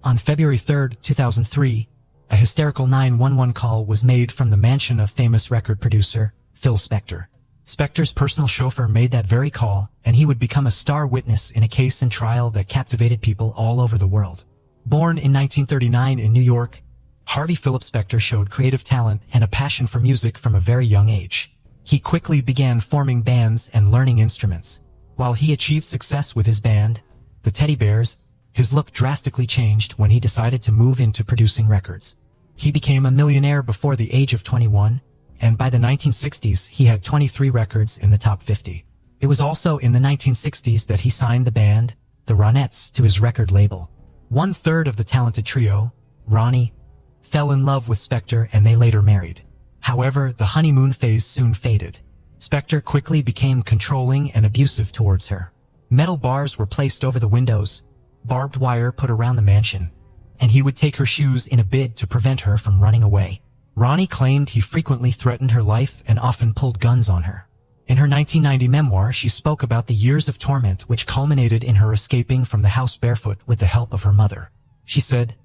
On February 3, 2003, a hysterical 911 call was made from the mansion of famous record producer Phil Spector. Spector's personal chauffeur made that very call, and he would become a star witness in a case and trial that captivated people all over the world. Born in 1939 in New York, Harvey Philip Spector showed creative talent and a passion for music from a very young age. He quickly began forming bands and learning instruments. While he achieved success with his band, the Teddy Bears, his look drastically changed when he decided to move into producing records. He became a millionaire before the age of 21, and by the 1960s he had 23 records in the top 50. It was also in the 1960s that he signed the band, the Ronettes, to his record label. One-third of the talented trio, Ronnie, fell in love with Spector and they later married. However, the honeymoon phase soon faded. Spector quickly became controlling and abusive towards her. Metal bars were placed over the windows, barbed wire put around the mansion, and he would take her shoes in a bid to prevent her from running away. Ronnie claimed he frequently threatened her life and often pulled guns on her. In her 1990 memoir, she spoke about the years of torment which culminated in her escaping from the house barefoot with the help of her mother. She said,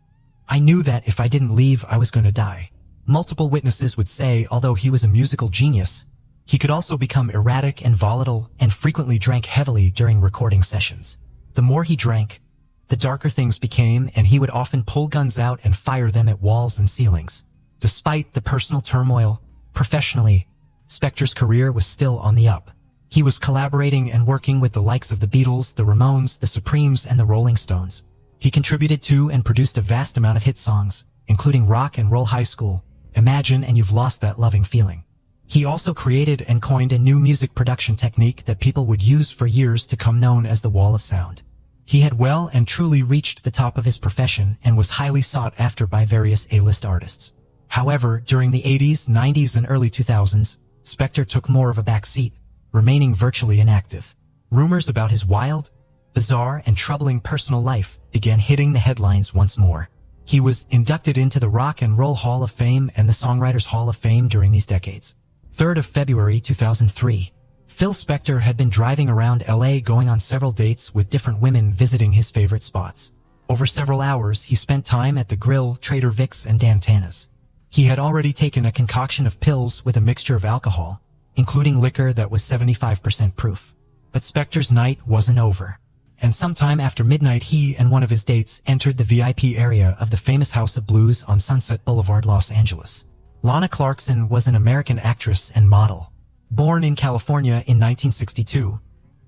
"I knew that if I didn't leave, I was going to die." Multiple witnesses would say although he was a musical genius, he could also become erratic and volatile and frequently drank heavily during recording sessions. The more he drank, the darker things became, and he would often pull guns out and fire them at walls and ceilings. Despite the personal turmoil, professionally, Spector's career was still on the up. He was collaborating and working with the likes of the Beatles, the Ramones, the Supremes, and the Rolling Stones. He contributed to and produced a vast amount of hit songs, including Rock and Roll High School, Imagine, and You've Lost That Loving Feeling. He also created and coined a new music production technique that people would use for years to come, known as the Wall of Sound. He had well and truly reached the top of his profession and was highly sought after by various A-list artists. However, during the 80s, 90s, and early 2000s, Spector took more of a backseat, remaining virtually inactive. Rumors about his wild, bizarre, and troubling personal life began hitting the headlines once more. He was inducted into the Rock and Roll Hall of Fame and the Songwriters Hall of Fame during these decades. 3rd of February 2003. Phil Spector had been driving around LA going on several dates with different women visiting his favorite spots. Over several hours, he spent time at the Grill, Trader Vic's, and Dan Tana's. He had already taken a concoction of pills with a mixture of alcohol, including liquor that was 75% proof. But Spector's night wasn't over. And sometime after midnight, he and one of his dates entered the VIP area of the famous House of Blues on Sunset Boulevard, Los Angeles. Lana Clarkson was an American actress and model. Born in California in 1962,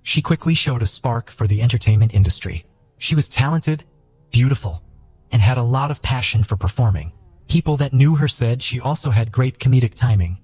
she quickly showed a spark for the entertainment industry. She was talented, beautiful, and had a lot of passion for performing. People that knew her said she also had great comedic timing,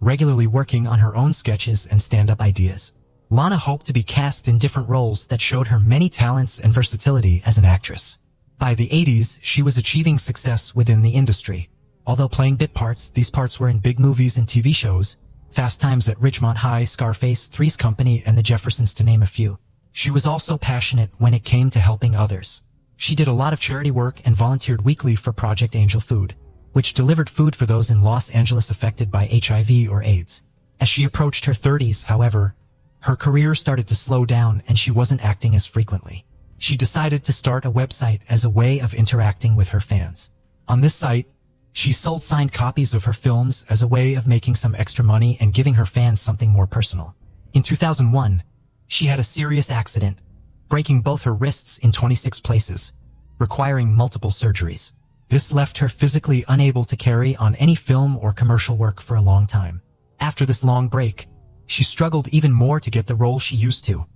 regularly working on her own sketches and stand-up ideas. Lana hoped to be cast in different roles that showed her many talents and versatility as an actress. By the 80s, she was achieving success within the industry. Although playing bit parts, these parts were in big movies and TV shows, Fast Times at Ridgemont High, Scarface, Three's Company, and The Jeffersons, to name a few. She was also passionate when it came to helping others. She did a lot of charity work and volunteered weekly for Project Angel Food, which delivered food for those in Los Angeles affected by HIV or AIDS. As she approached her 30s, however, her career started to slow down and she wasn't acting as frequently. She decided to start a website as a way of interacting with her fans. On this site, she sold signed copies of her films as a way of making some extra money and giving her fans something more personal. In 2001, she had a serious accident, breaking both her wrists in 26 places, requiring multiple surgeries. This left her physically unable to carry on any film or commercial work for a long time. After this long break, she struggled even more to get the role she used to,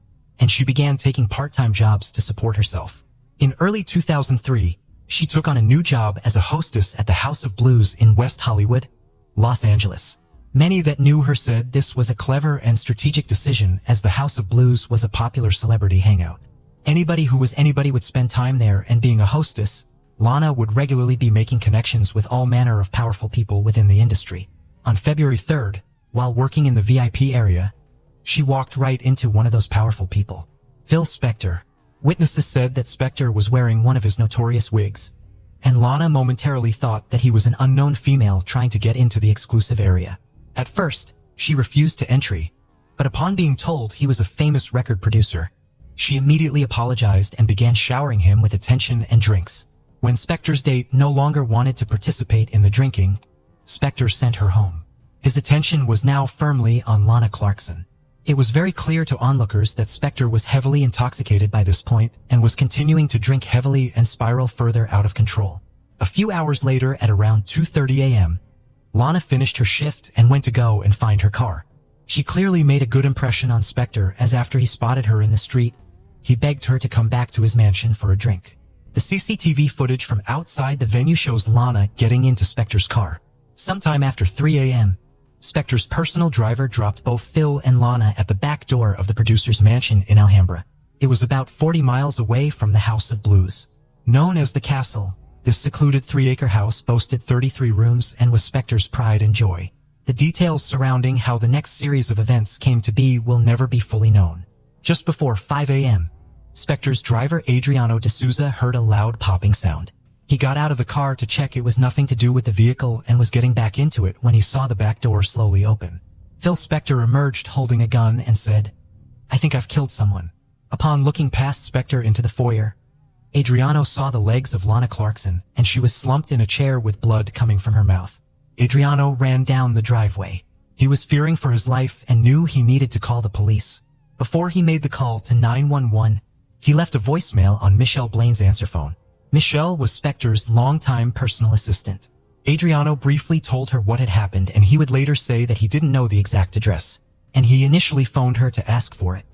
and she began taking part-time jobs to support herself. In early 2003, she took on a new job as a hostess at the House of Blues in West Hollywood, Los Angeles. Many that knew her said this was a clever and strategic decision, as the House of Blues was a popular celebrity hangout. Anybody who was anybody would spend time there, and being a hostess, Lana would regularly be making connections with all manner of powerful people within the industry. On February 3rd, while working in the VIP area, she walked right into one of those powerful people, Phil Spector. Witnesses said that Spector was wearing one of his notorious wigs, and Lana momentarily thought that he was an unknown female trying to get into the exclusive area. At first, she refused to entry, but upon being told he was a famous record producer, she immediately apologized and began showering him with attention and drinks. When Spector's date no longer wanted to participate in the drinking, Spector sent her home. His attention was now firmly on Lana Clarkson. It was very clear to onlookers that Spector was heavily intoxicated by this point and was continuing to drink heavily and spiral further out of control. A few hours later, at around 2:30 a.m., Lana finished her shift and went to go and find her car. She clearly made a good impression on Spector, as after he spotted her in the street, he begged her to come back to his mansion for a drink. The CCTV footage from outside the venue shows Lana getting into Spector's car. Sometime after 3 a.m., Spector's personal driver dropped both Phil and Lana at the back door of the producer's mansion in Alhambra. It was about 40 miles away from the House of Blues. Known as the Castle, this secluded 3-acre house boasted 33 rooms and was Spector's pride and joy. The details surrounding how the next series of events came to be will never be fully known. Just before 5 a.m., Spector's driver Adriano D'Souza heard a loud popping sound. He got out of the car to check it was nothing to do with the vehicle and was getting back into it when he saw the back door slowly open. Phil Spector emerged holding a gun and said, "I think I've killed someone." Upon looking past Spector into the foyer, Adriano saw the legs of Lana Clarkson, and she was slumped in a chair with blood coming from her mouth. Adriano ran down the driveway. He was fearing for his life and knew he needed to call the police. Before he made the call to 911, he left a voicemail on Michelle Blaine's answer phone. Michelle was Spector's longtime personal assistant. Adriano briefly told her what had happened, and he would later say that he didn't know the exact address, and he initially phoned her to ask for it.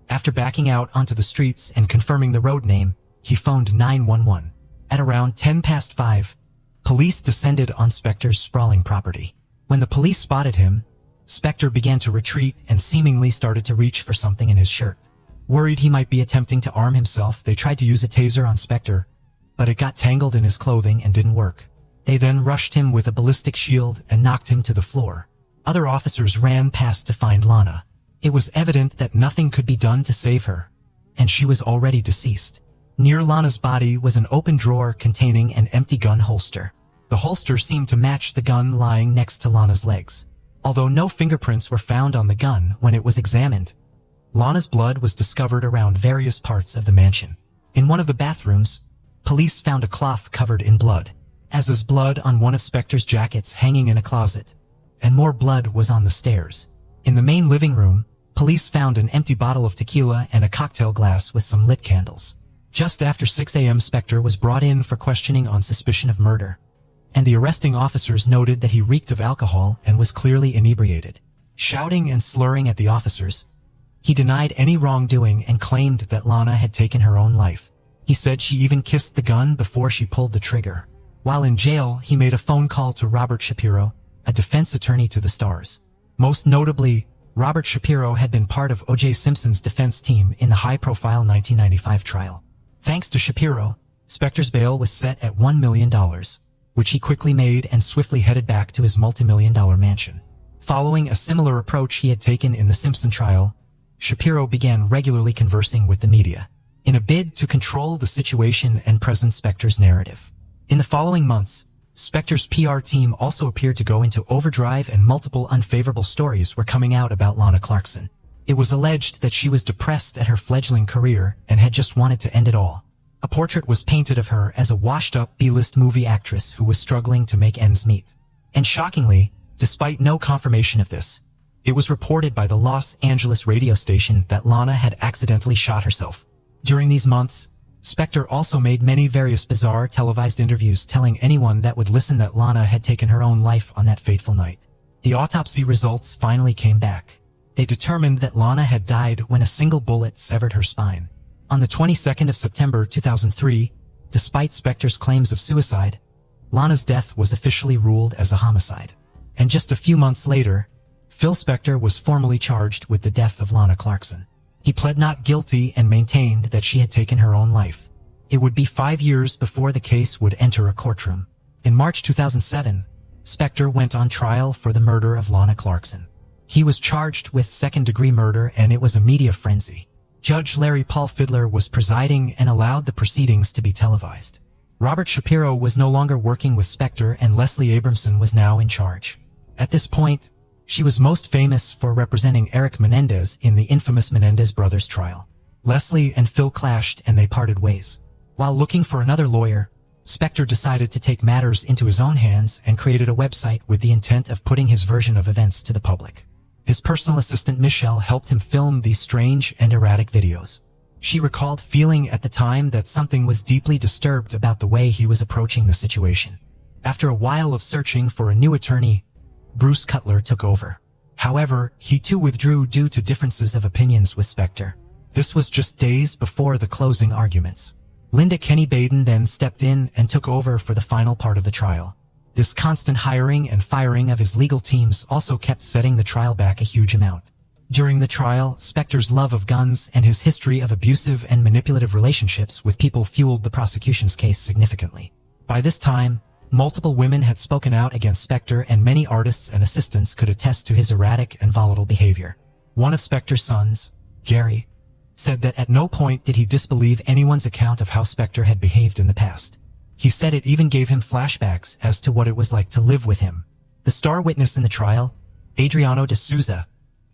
After backing out onto the streets and confirming the road name, he phoned 911. At around 5:10, police descended on Spector's sprawling property. When the police spotted him, Spector began to retreat and seemingly started to reach for something in his shirt. Worried he might be attempting to arm himself, they tried to use a taser on Spector, but it got tangled in his clothing and didn't work. They then rushed him with a ballistic shield and knocked him to the floor. Other officers ran past to find Lana. It was evident that nothing could be done to save her, and she was already deceased. Near Lana's body was an open drawer containing an empty gun holster. The holster seemed to match the gun lying next to Lana's legs. Although no fingerprints were found on the gun when it was examined, Lana's blood was discovered around various parts of the mansion. In one of the bathrooms, police found a cloth covered in blood, as is blood on one of Spector's jackets hanging in a closet, and more blood was on the stairs. In the main living room, police found an empty bottle of tequila and a cocktail glass with some lit candles. Just after 6 a.m., Spector was brought in for questioning on suspicion of murder, and the arresting officers noted that he reeked of alcohol and was clearly inebriated. Shouting and slurring at the officers, he denied any wrongdoing and claimed that Lana had taken her own life. He said she even kissed the gun before she pulled the trigger. While in jail, he made a phone call to Robert Shapiro, a defense attorney to the stars. Most notably, Robert Shapiro had been part of O.J. Simpson's defense team in the high-profile 1995 trial. Thanks to Shapiro, Spector's bail was set at $1 million, which he quickly made and swiftly headed back to his multi-million-dollar mansion. Following a similar approach he had taken in the Simpson trial, Shapiro began regularly conversing with the media, in a bid to control the situation and present Spector's narrative. In the following months, Spector's PR team also appeared to go into overdrive, and multiple unfavorable stories were coming out about Lana Clarkson. It was alleged that she was depressed at her fledgling career and had just wanted to end it all. A portrait was painted of her as a washed-up B-list movie actress who was struggling to make ends meet. And shockingly, despite no confirmation of this, it was reported by the Los Angeles radio station that Lana had accidentally shot herself. During these months, Spector also made many various bizarre televised interviews telling anyone that would listen that Lana had taken her own life on that fateful night. The autopsy results finally came back. They determined that Lana had died when a single bullet severed her spine. On the 22nd of September 2003, despite Spector's claims of suicide, Lana's death was officially ruled as a homicide. And just a few months later, Phil Spector was formally charged with the death of Lana Clarkson. He pled not guilty and maintained that she had taken her own life. It would be 5 years before the case would enter a courtroom. In March 2007, Spector went on trial for the murder of Lana Clarkson. He was charged with second-degree murder, and it was a media frenzy. Judge Larry Paul Fidler was presiding and allowed the proceedings to be televised. Robert Shapiro was no longer working with Spector, and Leslie Abramson was now in charge. At this point, she was most famous for representing Eric Menendez in the infamous Menendez brothers trial. Leslie and Phil clashed and they parted ways. While looking for another lawyer, Spector decided to take matters into his own hands and created a website with the intent of putting his version of events to the public. His personal assistant Michelle helped him film these strange and erratic videos. She recalled feeling at the time that something was deeply disturbed about the way he was approaching the situation. After a while of searching for a new attorney, Bruce Cutler took over. However, he too withdrew due to differences of opinions with Spector. This was just days before the closing arguments. Linda Kenny Baden then stepped in and took over for the final part of the trial. This constant hiring and firing of his legal teams also kept setting the trial back a huge amount. During the trial, Spector's love of guns and his history of abusive and manipulative relationships with people fueled the prosecution's case significantly. By this time, multiple women had spoken out against Spector, and many artists and assistants could attest to his erratic and volatile behavior. One of Spector's sons, Gary, said that at no point did he disbelieve anyone's account of how Spector had behaved in the past. He said it even gave him flashbacks as to what it was like to live with him. The star witness in the trial, Adriano de Souza,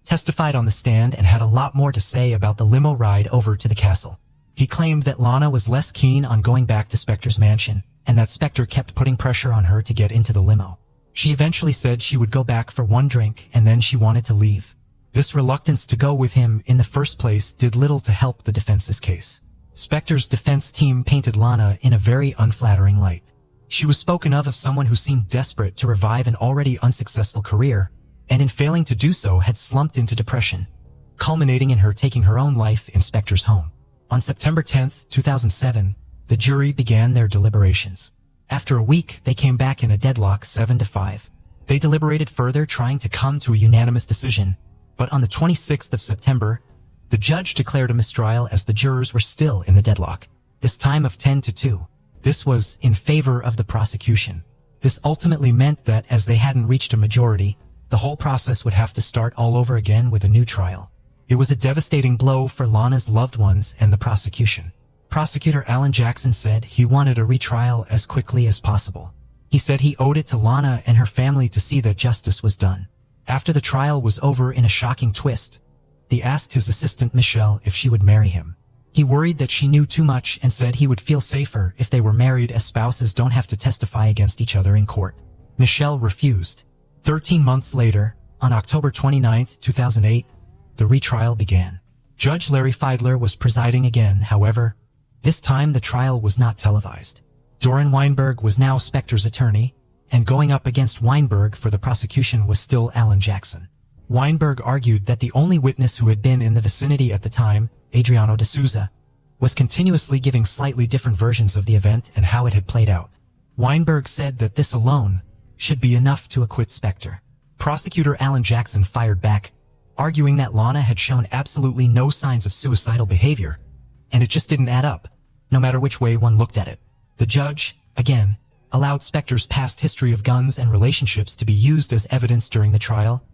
testified on the stand and had a lot more to say about the limo ride over to the castle. He claimed that Lana was less keen on going back to Spector's mansion, and that Spector kept putting pressure on her to get into the limo. She eventually said she would go back for one drink and then she wanted to leave. This reluctance to go with him in the first place did little to help the defense's case. Spector's defense team painted Lana in a very unflattering light. She was spoken of as someone who seemed desperate to revive an already unsuccessful career, and in failing to do so had slumped into depression, culminating in her taking her own life in Spector's home. On September 10, 2007, the jury began their deliberations. After a week, they came back in a deadlock 7-5. They deliberated further, trying to come to a unanimous decision, but on the 26th of September, the judge declared a mistrial as the jurors were still in the deadlock, this time of 10-2. This was in favor of the prosecution. This ultimately meant that as they hadn't reached a majority, the whole process would have to start all over again with a new trial. It was a devastating blow for Lana's loved ones and the prosecution. Prosecutor Alan Jackson said he wanted a retrial as quickly as possible. He said he owed it to Lana and her family to see that justice was done. After the trial was over, in a shocking twist, he asked his assistant Michelle if she would marry him. He worried that she knew too much and said he would feel safer if they were married, as spouses don't have to testify against each other in court. Michelle refused. 13 months later, on October 29, 2008, the retrial began. Judge Larry Fiedler was presiding again. However, this time the trial was not televised. Doran Weinberg was now Spector's attorney, and going up against Weinberg for the prosecution was still Alan Jackson. Weinberg argued that the only witness who had been in the vicinity at the time, Adriano de Souza, was continuously giving slightly different versions of the event and how it had played out. Weinberg said that this alone should be enough to acquit Spector. Prosecutor Alan Jackson fired back, arguing that Lana had shown absolutely no signs of suicidal behavior, and it just didn't add up, no matter which way one looked at it. The judge, again, allowed Spector's past history of guns and relationships to be used as evidence during the trial,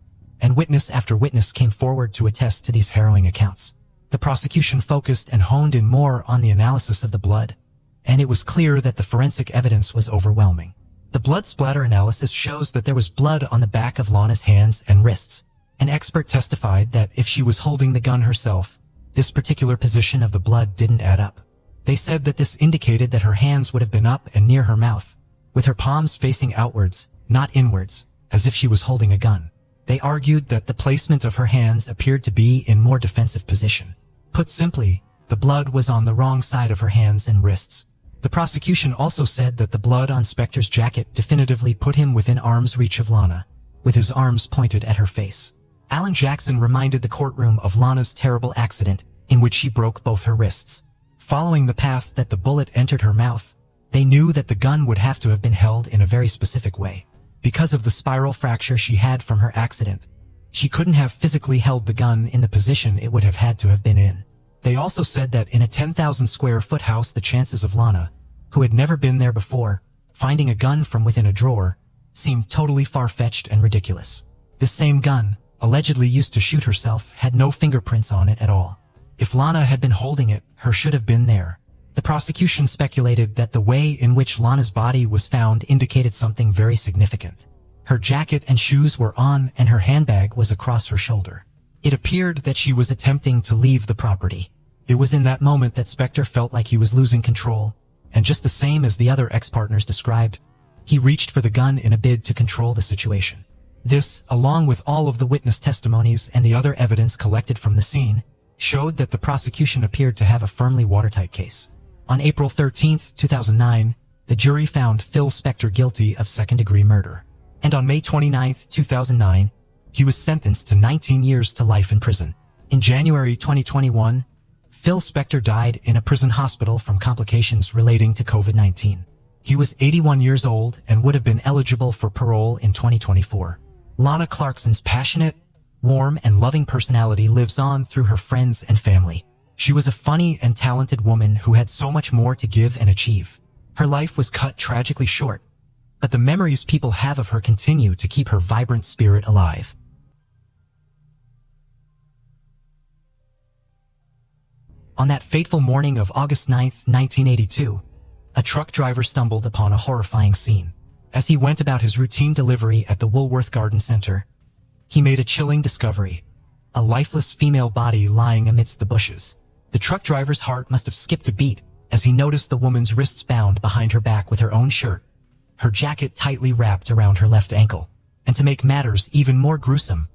and witness after witness came forward to attest to these harrowing accounts. The prosecution focused and honed in more on the analysis of the blood, and it was clear that the forensic evidence was overwhelming. The blood splatter analysis shows that there was blood on the back of Lana's hands and wrists. An expert testified that if she was holding the gun herself, this particular position of the blood didn't add up. They said that this indicated that her hands would have been up and near her mouth, with her palms facing outwards, not inwards, as if she was holding a gun. They argued that the placement of her hands appeared to be in more defensive position. Put simply, the blood was on the wrong side of her hands and wrists. The prosecution also said that the blood on Spector's jacket definitively put him within arm's reach of Lana, with his arms pointed at her face. Alan Jackson reminded the courtroom of Lana's terrible accident, in which she broke both her wrists. Following the path that the bullet entered her mouth, they knew that the gun would have to have been held in a very specific way. Because of the spiral fracture she had from her accident, she couldn't have physically held the gun in the position it would have had to have been in. They also said that in a 10,000 square foot house, the chances of Lana, who had never been there before, finding a gun from within a drawer, seemed totally far-fetched and ridiculous. This same gun, allegedly used to shoot herself, had no fingerprints on it at all. If Lana had been holding it, her should have been there. The prosecution speculated that the way in which Lana's body was found indicated something very significant. Her jacket and shoes were on and her handbag was across her shoulder. It appeared that she was attempting to leave the property. It was in that moment that Spector felt like he was losing control, and just the same as the other ex-partners described, he reached for the gun in a bid to control the situation. This, along with all of the witness testimonies and the other evidence collected from the scene, showed that the prosecution appeared to have a firmly watertight case. On April 13, 2009, the jury found Phil Spector guilty of second-degree murder. And on May 29, 2009, he was sentenced to 19 years to life in prison. In January 2021, Phil Spector died in a prison hospital from complications relating to COVID-19. He was 81 years old and would have been eligible for parole in 2024. Lana Clarkson's passionate, warm, and loving personality lives on through her friends and family. She was a funny and talented woman who had so much more to give and achieve. Her life was cut tragically short, but the memories people have of her continue to keep her vibrant spirit alive. On that fateful morning of August 9, 1982, a truck driver stumbled upon a horrifying scene. As he went about his routine delivery at the Woolworth Garden Center, he made a chilling discovery: a lifeless female body lying amidst the bushes. The truck driver's heart must have skipped a beat as he noticed the woman's wrists bound behind her back with her own shirt, her jacket tightly wrapped around her left ankle. And to make matters even more gruesome,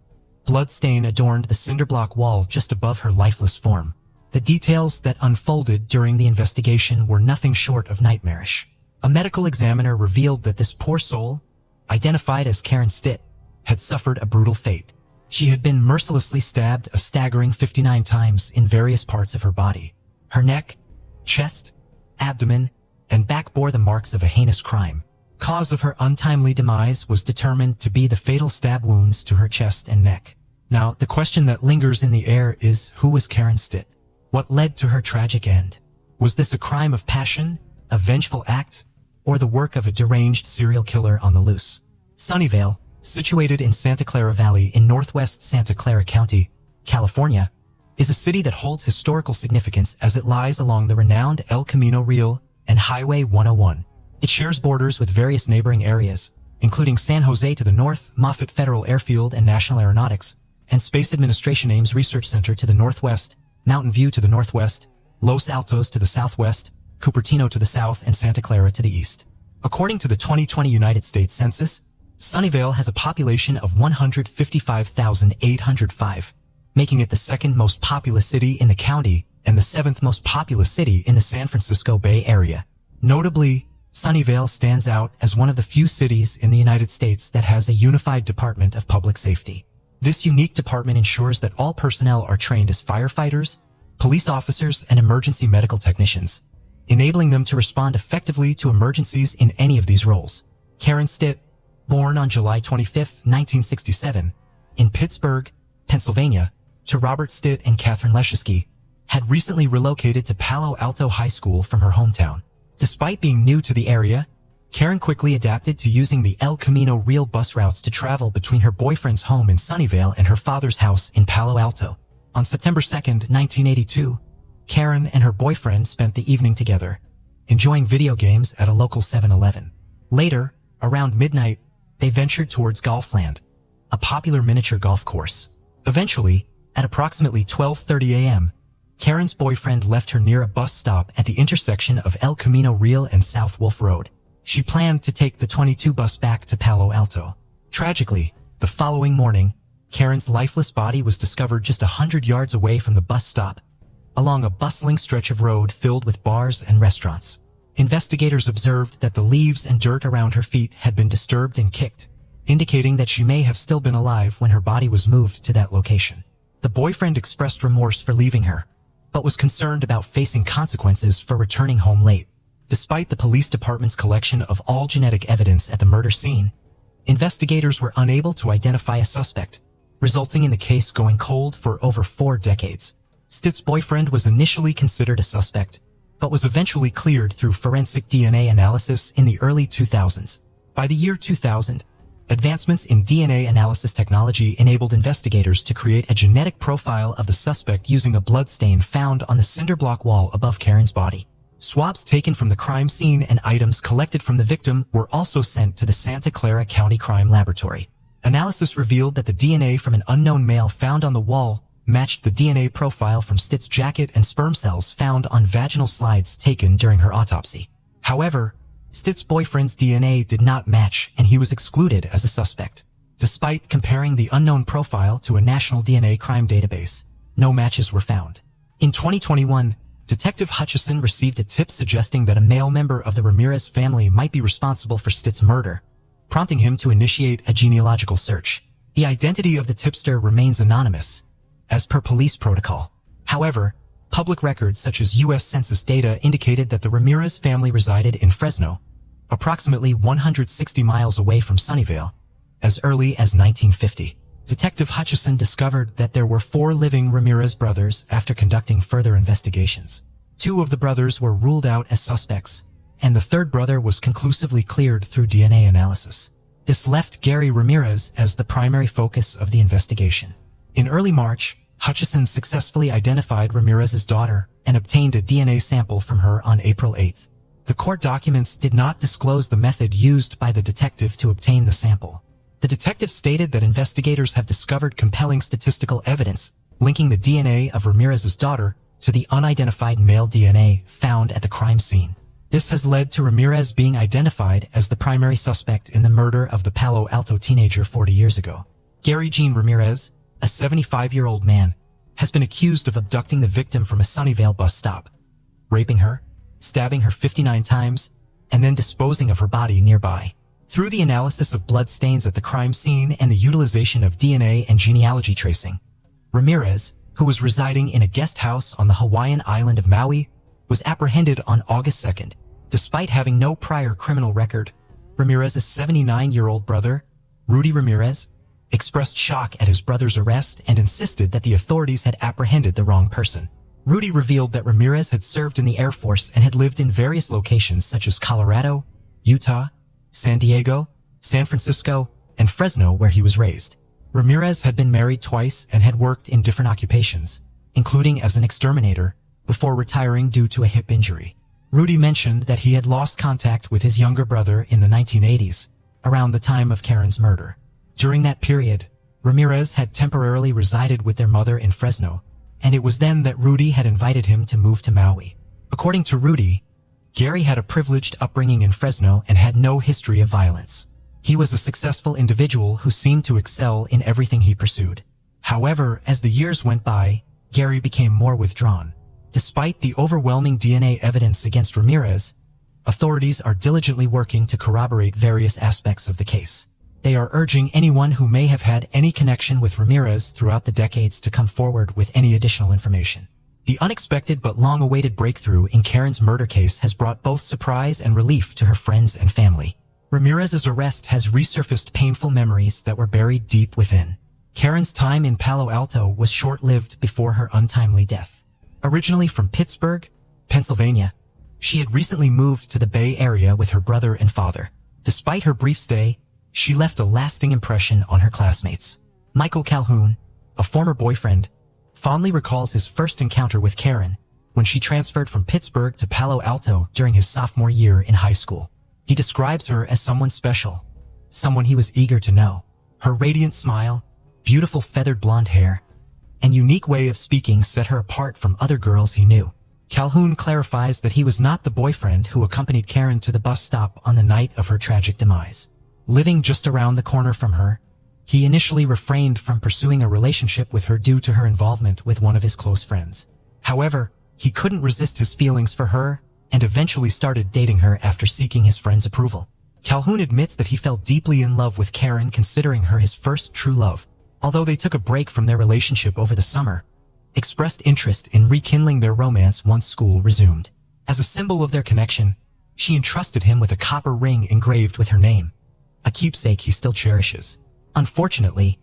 blood stain adorned the cinderblock wall just above her lifeless form. The details that unfolded during the investigation were nothing short of nightmarish. A medical examiner revealed that this poor soul, identified as Karen Stitt, had suffered a brutal fate. She had been mercilessly stabbed a staggering 59 times in various parts of her body. Her neck, chest, abdomen, and back bore the marks of a heinous crime. Cause of her untimely demise was determined to be the fatal stab wounds to her chest and neck. Now, the question that lingers in the air is, who was Karen Stitt? What led to her tragic end? Was this a crime of passion, a vengeful act, or the work of a deranged serial killer on the loose? Sunnyvale, situated in Santa Clara Valley in northwest Santa Clara County, California, is a city that holds historical significance as it lies along the renowned El Camino Real and Highway 101. It shares borders with various neighboring areas, including San Jose to the north, Moffett Federal Airfield and National Aeronautics, and Space Administration Ames Research Center to the northwest, Mountain View to the northwest, Los Altos to the southwest, Cupertino to the south, and Santa Clara to the east. According to the 2020 United States Census, Sunnyvale has a population of 155,805, making it the second most populous city in the county and the seventh most populous city in the San Francisco Bay Area. Notably, Sunnyvale stands out as one of the few cities in the United States that has a unified Department of Public Safety. This unique department ensures that all personnel are trained as firefighters, police officers, and emergency medical technicians, enabling them to respond effectively to emergencies in any of these roles. Karen Stitt, born on July 25, 1967, in Pittsburgh, Pennsylvania, to Robert Stitt and Catherine Leschewski, had recently relocated to Palo Alto High School from her hometown. Despite being new to the area, Karen quickly adapted to using the El Camino Real bus routes to travel between her boyfriend's home in Sunnyvale and her father's house in Palo Alto. On September 2, 1982, Karen and her boyfriend spent the evening together, enjoying video games at a local 7-Eleven. Later, around midnight, they ventured towards Golfland, a popular miniature golf course. Eventually, at approximately 12:30 a.m., Karen's boyfriend left her near a bus stop at the intersection of El Camino Real and South Wolf Road. She planned to take the 22 bus back to Palo Alto. Tragically, the following morning, Karen's lifeless body was discovered just 100 yards away from the bus stop, along a bustling stretch of road filled with bars and restaurants. Investigators observed that the leaves and dirt around her feet had been disturbed and kicked, indicating that she may have still been alive when her body was moved to that location. The boyfriend expressed remorse for leaving her, but was concerned about facing consequences for returning home late. Despite the police department's collection of all genetic evidence at the murder scene, investigators were unable to identify a suspect, resulting in the case going cold for over 4 decades. Stitt's boyfriend was initially considered a suspect, but was eventually cleared through forensic DNA analysis in the early 2000s. By the year 2000, advancements in DNA analysis technology enabled investigators to create a genetic profile of the suspect using a blood stain found on the cinder block wall above Karen's body. Swabs taken from the crime scene and items collected from the victim were also sent to the Santa Clara County Crime Laboratory. Analysis revealed that the DNA from an unknown male found on the wall matched the DNA profile from Stitt's jacket and sperm cells found on vaginal slides taken during her autopsy. However, Stitt's boyfriend's DNA did not match and he was excluded as a suspect. Despite comparing the unknown profile to a national DNA crime database, no matches were found. In 2021, Detective Hutchison received a tip suggesting that a male member of the Ramirez family might be responsible for Stitt's murder, prompting him to initiate a genealogical search. The identity of the tipster remains anonymous, as per police protocol. However, public records such as U.S. Census data indicated that the Ramirez family resided in Fresno, approximately 160 miles away from Sunnyvale, as early as 1950. Detective Hutchison discovered that there were 4 living Ramirez brothers after conducting further investigations. 2 of the brothers were ruled out as suspects, and the 3rd brother was conclusively cleared through DNA analysis. This left Gary Ramirez as the primary focus of the investigation. In early March, Hutchison successfully identified Ramirez's daughter and obtained a DNA sample from her on April 8th. The court documents did not disclose the method used by the detective to obtain the sample. The detective stated that investigators have discovered compelling statistical evidence linking the DNA of Ramirez's daughter to the unidentified male DNA found at the crime scene. This has led to Ramirez being identified as the primary suspect in the murder of the Palo Alto teenager 40 years ago. Gary Gene Ramirez, a 75-year-old man, has been accused of abducting the victim from a Sunnyvale bus stop, raping her, stabbing her 59 times, and then disposing of her body nearby. Through the analysis of blood stains at the crime scene and the utilization of DNA and genealogy tracing, Ramirez, who was residing in a guest house on the Hawaiian island of Maui, was apprehended on August 2nd. Despite having no prior criminal record, Ramirez's 79-year-old brother, Rudy Ramirez, expressed shock at his brother's arrest and insisted that the authorities had apprehended the wrong person. Rudy revealed that Ramirez had served in the Air Force and had lived in various locations such as Colorado, Utah, San Diego, San Francisco, and Fresno, where he was raised. Ramirez had been married twice and had worked in different occupations, including as an exterminator, before retiring due to a hip injury. Rudy mentioned that he had lost contact with his younger brother in the 1980s, around the time of Karen's murder. During that period, Ramirez had temporarily resided with their mother in Fresno, and it was then that Rudy had invited him to move to Maui. According to Rudy, Gary had a privileged upbringing in Fresno and had no history of violence. He was a successful individual who seemed to excel in everything he pursued. However, as the years went by, Gary became more withdrawn. Despite the overwhelming DNA evidence against Ramirez, authorities are diligently working to corroborate various aspects of the case. They are urging anyone who may have had any connection with Ramirez throughout the decades to come forward with any additional information. The unexpected but long-awaited breakthrough in Karen's murder case has brought both surprise and relief to her friends and family. Ramirez's arrest has resurfaced painful memories that were buried deep within. Karen's time in Palo Alto was short-lived before her untimely death. Originally from Pittsburgh, Pennsylvania, she had recently moved to the Bay Area with her brother and father. Despite her brief stay, she left a lasting impression on her classmates. Michael Calhoun, a former boyfriend, fondly recalls his first encounter with Karen when she transferred from Pittsburgh to Palo Alto during his sophomore year in high school. He describes her as someone special, someone he was eager to know. Her radiant smile, beautiful feathered blonde hair, and unique way of speaking set her apart from other girls he knew. Calhoun clarifies that he was not the boyfriend who accompanied Karen to the bus stop on the night of her tragic demise. Living just around the corner from her, he initially refrained from pursuing a relationship with her due to her involvement with one of his close friends. However, he couldn't resist his feelings for her and eventually started dating her after seeking his friend's approval. Calhoun admits that he fell deeply in love with Karen, considering her his first true love. Although they took a break from their relationship over the summer, expressed interest in rekindling their romance once school resumed. As a symbol of their connection, she entrusted him with a copper ring engraved with her name, a keepsake he still cherishes. Unfortunately,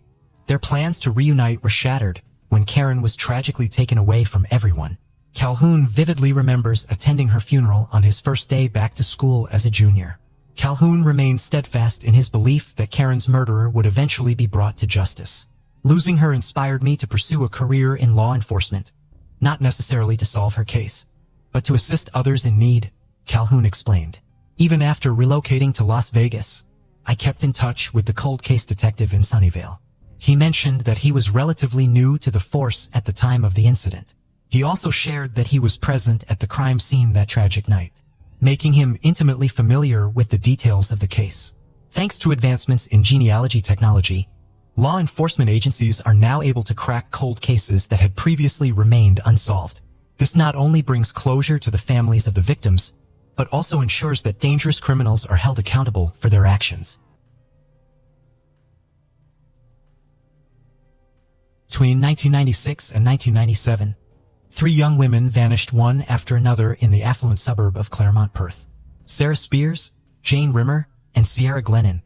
their plans to reunite were shattered when Karen was tragically taken away from everyone. Calhoun vividly remembers attending her funeral on his first day back to school as a junior. Calhoun remained steadfast in his belief that Karen's murderer would eventually be brought to justice. Losing her inspired me to pursue a career in law enforcement, not necessarily to solve her case, but to assist others in need, Calhoun explained. Even after relocating to Las Vegas, I kept in touch with the cold case detective in Sunnyvale. He mentioned that he was relatively new to the force at the time of the incident. He also shared that he was present at the crime scene that tragic night. making him intimately familiar with the details of the case. Thanks to advancements in genealogy technology, law enforcement agencies are now able to crack cold cases that had previously remained unsolved. This not only brings closure to the families of the victims, but also ensures that dangerous criminals are held accountable for their actions. Between 1996 and 1997, 3 young women vanished one after another in the affluent suburb of Claremont, Perth. Sarah Spears, Jane Rimmer, and Sierra Glennon,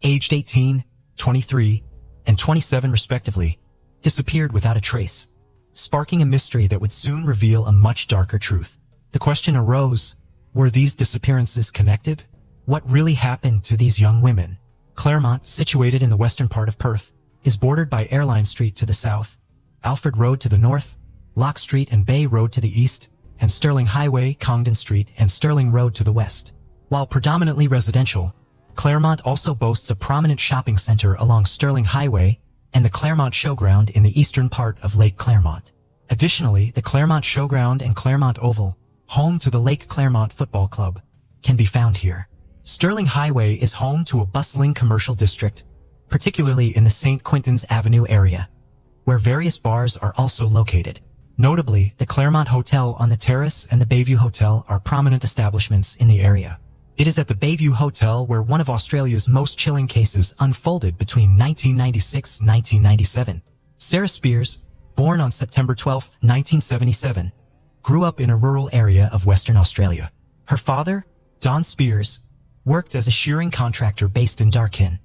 aged 18, 23, and 27 respectively, disappeared without a trace, sparking a mystery that would soon reveal a much darker truth. The question arose, were these disappearances connected? What really happened to these young women? Claremont, situated in the western part of Perth, is bordered by Airline Street to the south, Alfred Road to the north, Lock Street and Bay Road to the east, and Stirling Highway, Congdon Street, and Stirling Road to the west. While predominantly residential, Claremont also boasts a prominent shopping center along Stirling Highway and the Claremont Showground in the eastern part of Lake Claremont. Additionally, the Claremont Showground and Claremont Oval, home to the Lake Claremont Football Club, can be found here. Stirling Highway is home to a bustling commercial district, particularly in the St. Quintins Avenue area, where various bars are also located. Notably, the Claremont Hotel on the Terrace and the Bayview Hotel are prominent establishments in the area. It is at the Bayview Hotel where one of Australia's most chilling cases unfolded between 1996 and 1997. Sarah Spears, born on September 12, 1977, grew up in a rural area of Western Australia. Her father, Don Spears, worked as a shearing contractor based in Darkin,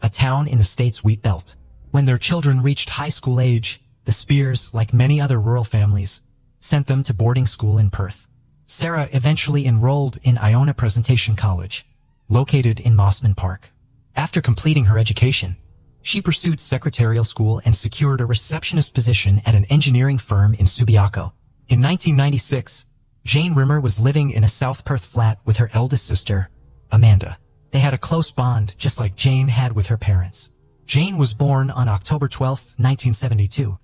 a town in the state's wheat belt. When their children reached high school age, the Spears, like many other rural families, sent them to boarding school in Perth. Sarah eventually enrolled in Iona Presentation College, located in Mossman Park. After completing her education, she pursued secretarial school and secured a receptionist position at an engineering firm in Subiaco. In 1996, Jane Rimmer was living in a South Perth flat with her eldest sister, Amanda. They had a close bond just like Jane had with her parents. Jane was born on October 12, 1972,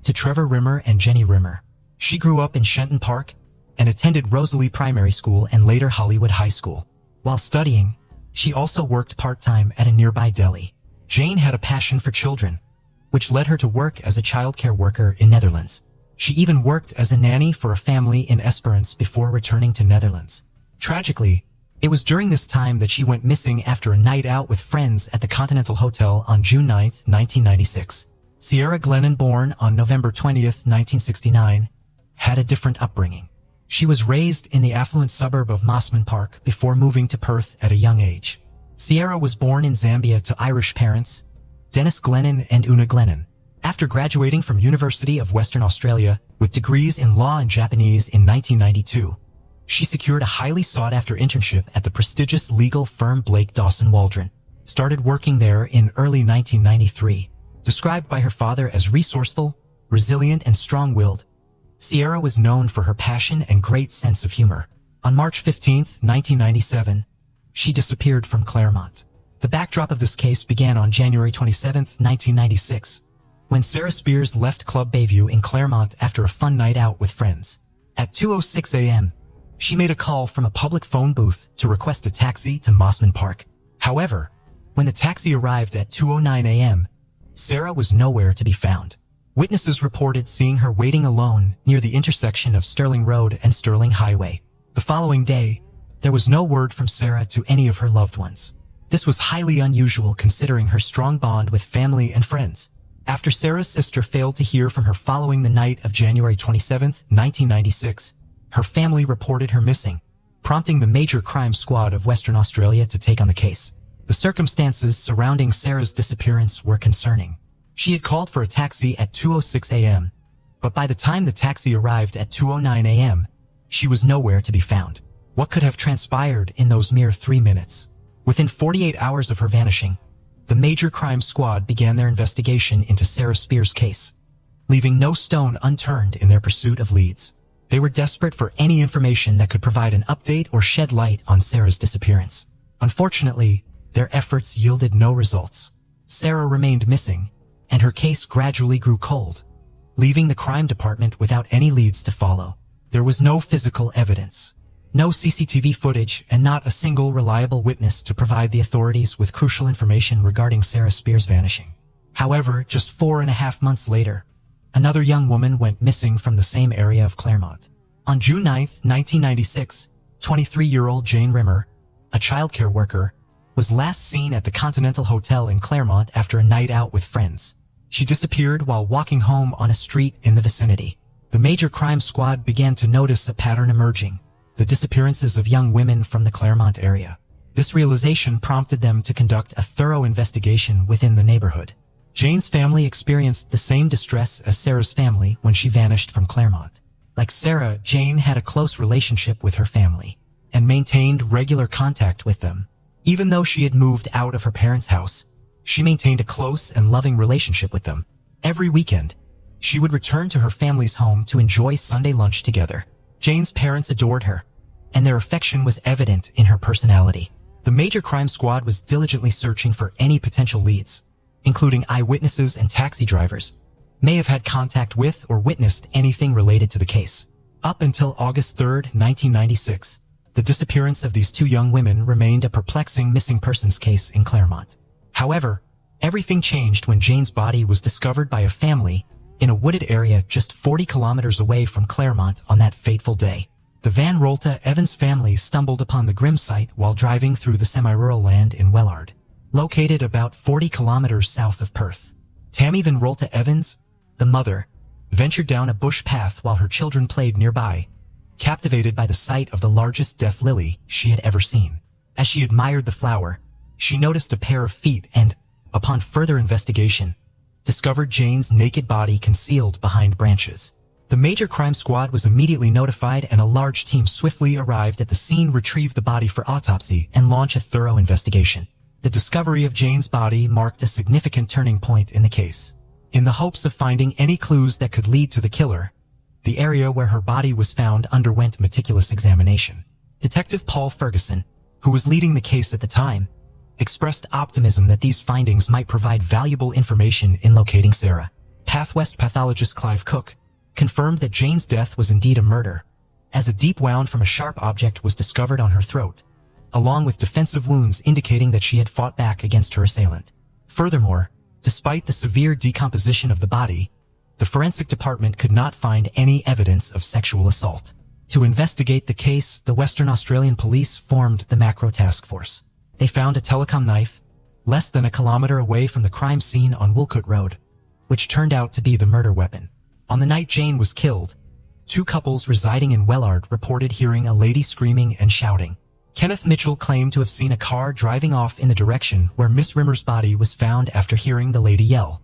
to Trevor Rimmer and Jenny Rimmer. She grew up in Shenton Park and attended Rosalie Primary School and later Hollywood High School. While studying, she also worked part-time at a nearby deli. Jane had a passion for children, which led her to work as a childcare worker in Netherlands. She even worked as a nanny for a family in Esperance before returning to Netherlands. Tragically, it was during this time that she went missing after a night out with friends at the Continental Hotel on June 9, 1996. Sierra Glennon, born on November 20, 1969, had a different upbringing. She was raised in the affluent suburb of Mossman Park before moving to Perth at a young age. Sierra was born in Zambia to Irish parents, Dennis Glennon and Una Glennon. After graduating from University of Western Australia with degrees in law and Japanese in 1992, she secured a highly sought-after internship at the prestigious legal firm Blake Dawson Waldron. Started working there in early 1993. Described by her father as resourceful, resilient, and strong-willed, Sierra was known for her passion and great sense of humor. On March 15, 1997, she disappeared from Claremont. The backdrop of this case began on January 27, 1996, when Sarah Spears left Club Bayview in Claremont after a fun night out with friends. At 2:06 a.m., she made a call from a public phone booth to request a taxi to Mossman Park. However, when the taxi arrived at 2:09 a.m., Sarah was nowhere to be found. Witnesses reported seeing her waiting alone near the intersection of Stirling Road and Stirling Highway. The following day, there was no word from Sarah to any of her loved ones. This was highly unusual considering her strong bond with family and friends. After Sarah's sister failed to hear from her following the night of January 27, 1996, her family reported her missing, prompting the Major Crime Squad of Western Australia to take on the case. The circumstances surrounding Sarah's disappearance were concerning. She had called for a taxi at 2:06 a.m., but by the time the taxi arrived at 2:09 a.m., she was nowhere to be found. What could have transpired in those mere 3 minutes? Within 48 hours of her vanishing, the Major Crime Squad began their investigation into Sarah Spears' case, leaving no stone unturned in their pursuit of leads. They were desperate for any information that could provide an update or shed light on Sarah's disappearance. Unfortunately, their efforts yielded no results. Sarah remained missing, and her case gradually grew cold, leaving the crime department without any leads to follow. There was no physical evidence, No CCTV footage and not a single reliable witness to provide the authorities with crucial information regarding Sarah Spears' vanishing. However, just 4.5 months later, another young woman went missing from the same area of Claremont. On June 9, 1996, 23-year-old Jane Rimmer, a childcare worker, was last seen at the Continental Hotel in Claremont after a night out with friends. She disappeared while walking home on a street in the vicinity. The Major Crime Squad began to notice a pattern emerging: the disappearances of young women from the Claremont area. This realization prompted them to conduct a thorough investigation within the neighborhood. Jane's family experienced the same distress as Sarah's family when she vanished from Claremont. Like Sarah, Jane had a close relationship with her family and maintained regular contact with them. Even though she had moved out of her parents' house, she maintained a close and loving relationship with them. Every weekend, she would return to her family's home to enjoy Sunday lunch together. Jane's parents adored her, and their affection was evident in her personality. The Major Crime Squad was diligently searching for any potential leads, including eyewitnesses and taxi drivers, may have had contact with or witnessed anything related to the case. Up until August 3, 1996, the disappearance of these two young women remained a perplexing missing persons case in Claremont. However, everything changed when Jane's body was discovered by a family in a wooded area just 40 kilometers away from Claremont on that fateful day. The Van Rolta Evans family stumbled upon the grim sight while driving through the semi-rural land in Wellard, located about 40 kilometers south of Perth. Tammy Van Rolta Evans, the mother, ventured down a bush path while her children played nearby, captivated by the sight of the largest death lily she had ever seen. As she admired the flower, she noticed a pair of feet and, upon further investigation, discovered Jane's naked body concealed behind branches. The Major Crime Squad was immediately notified and a large team swiftly arrived at the scene, retrieved the body for autopsy, and launched a thorough investigation. The discovery of Jane's body marked a significant turning point in the case. In the hopes of finding any clues that could lead to the killer, the area where her body was found underwent meticulous examination. Detective Paul Ferguson, who was leading the case at the time, expressed optimism that these findings might provide valuable information in locating Sarah. Pathwest pathologist Clive Cook confirmed that Jane's death was indeed a murder, as a deep wound from a sharp object was discovered on her throat, along with defensive wounds indicating that she had fought back against her assailant. Furthermore, despite the severe decomposition of the body, the forensic department could not find any evidence of sexual assault. To investigate the case, the Western Australian Police formed the Macro Task Force. They found a telecom knife less than a kilometer away from the crime scene on Woolcote Road, which turned out to be the murder weapon. On the night Jane was killed, two couples residing in Wellard reported hearing a lady screaming and shouting. Kenneth Mitchell claimed to have seen a car driving off in the direction where Miss Rimmer's body was found after hearing the lady yell,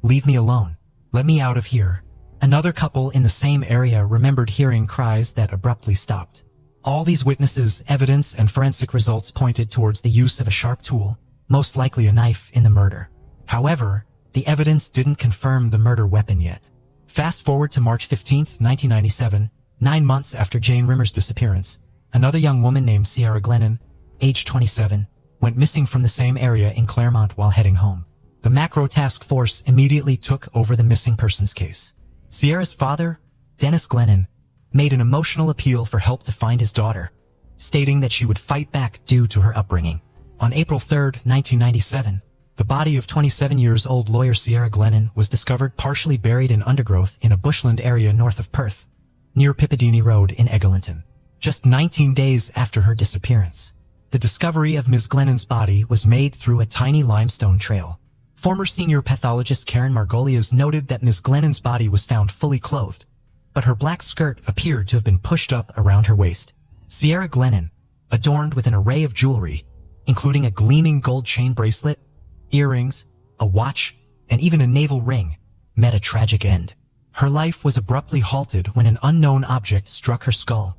"Leave me alone. Let me out of here." Another couple in the same area remembered hearing cries that abruptly stopped. All these witnesses, evidence, and forensic results pointed towards the use of a sharp tool, most likely a knife, in the murder. However, the evidence didn't confirm the murder weapon yet. Fast forward to March 15, 1997, 9 months after Jane Rimmer's disappearance, another young woman named Sierra Glennon, age 27, went missing from the same area in Claremont while heading home. The Macro Task Force immediately took over the missing persons case. Sierra's father, Dennis Glennon, made an emotional appeal for help to find his daughter, stating that she would fight back due to her upbringing. On April 3, 1997, the body of 27-year-old lawyer Sierra Glennon was discovered partially buried in undergrowth in a bushland area north of Perth, near Pippedini Road in Eglinton. Just 19 days after her disappearance, the discovery of Ms. Glennon's body was made through a tiny limestone trail. Former senior pathologist Karen Margolies noted that Ms. Glennon's body was found fully clothed, but her black skirt appeared to have been pushed up around her waist. Sierra Glennon, adorned with an array of jewelry, including a gleaming gold chain bracelet, earrings, a watch, and even a navel ring, met a tragic end. Her life was abruptly halted when an unknown object struck her skull,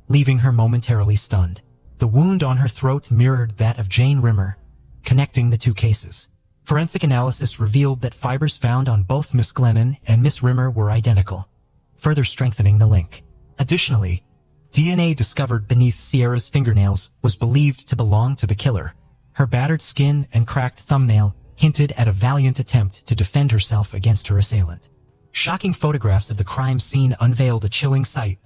leaving her momentarily stunned. The wound on her throat mirrored that of Jane Rimmer, connecting the two cases. Forensic analysis revealed that fibers found on both Miss Glennon and Miss Rimmer were identical, further strengthening the link. Additionally, DNA discovered beneath Sierra's fingernails was believed to belong to the killer. Her battered skin and cracked thumbnail hinted at a valiant attempt to defend herself against her assailant. Shocking photographs of the crime scene unveiled a chilling sight.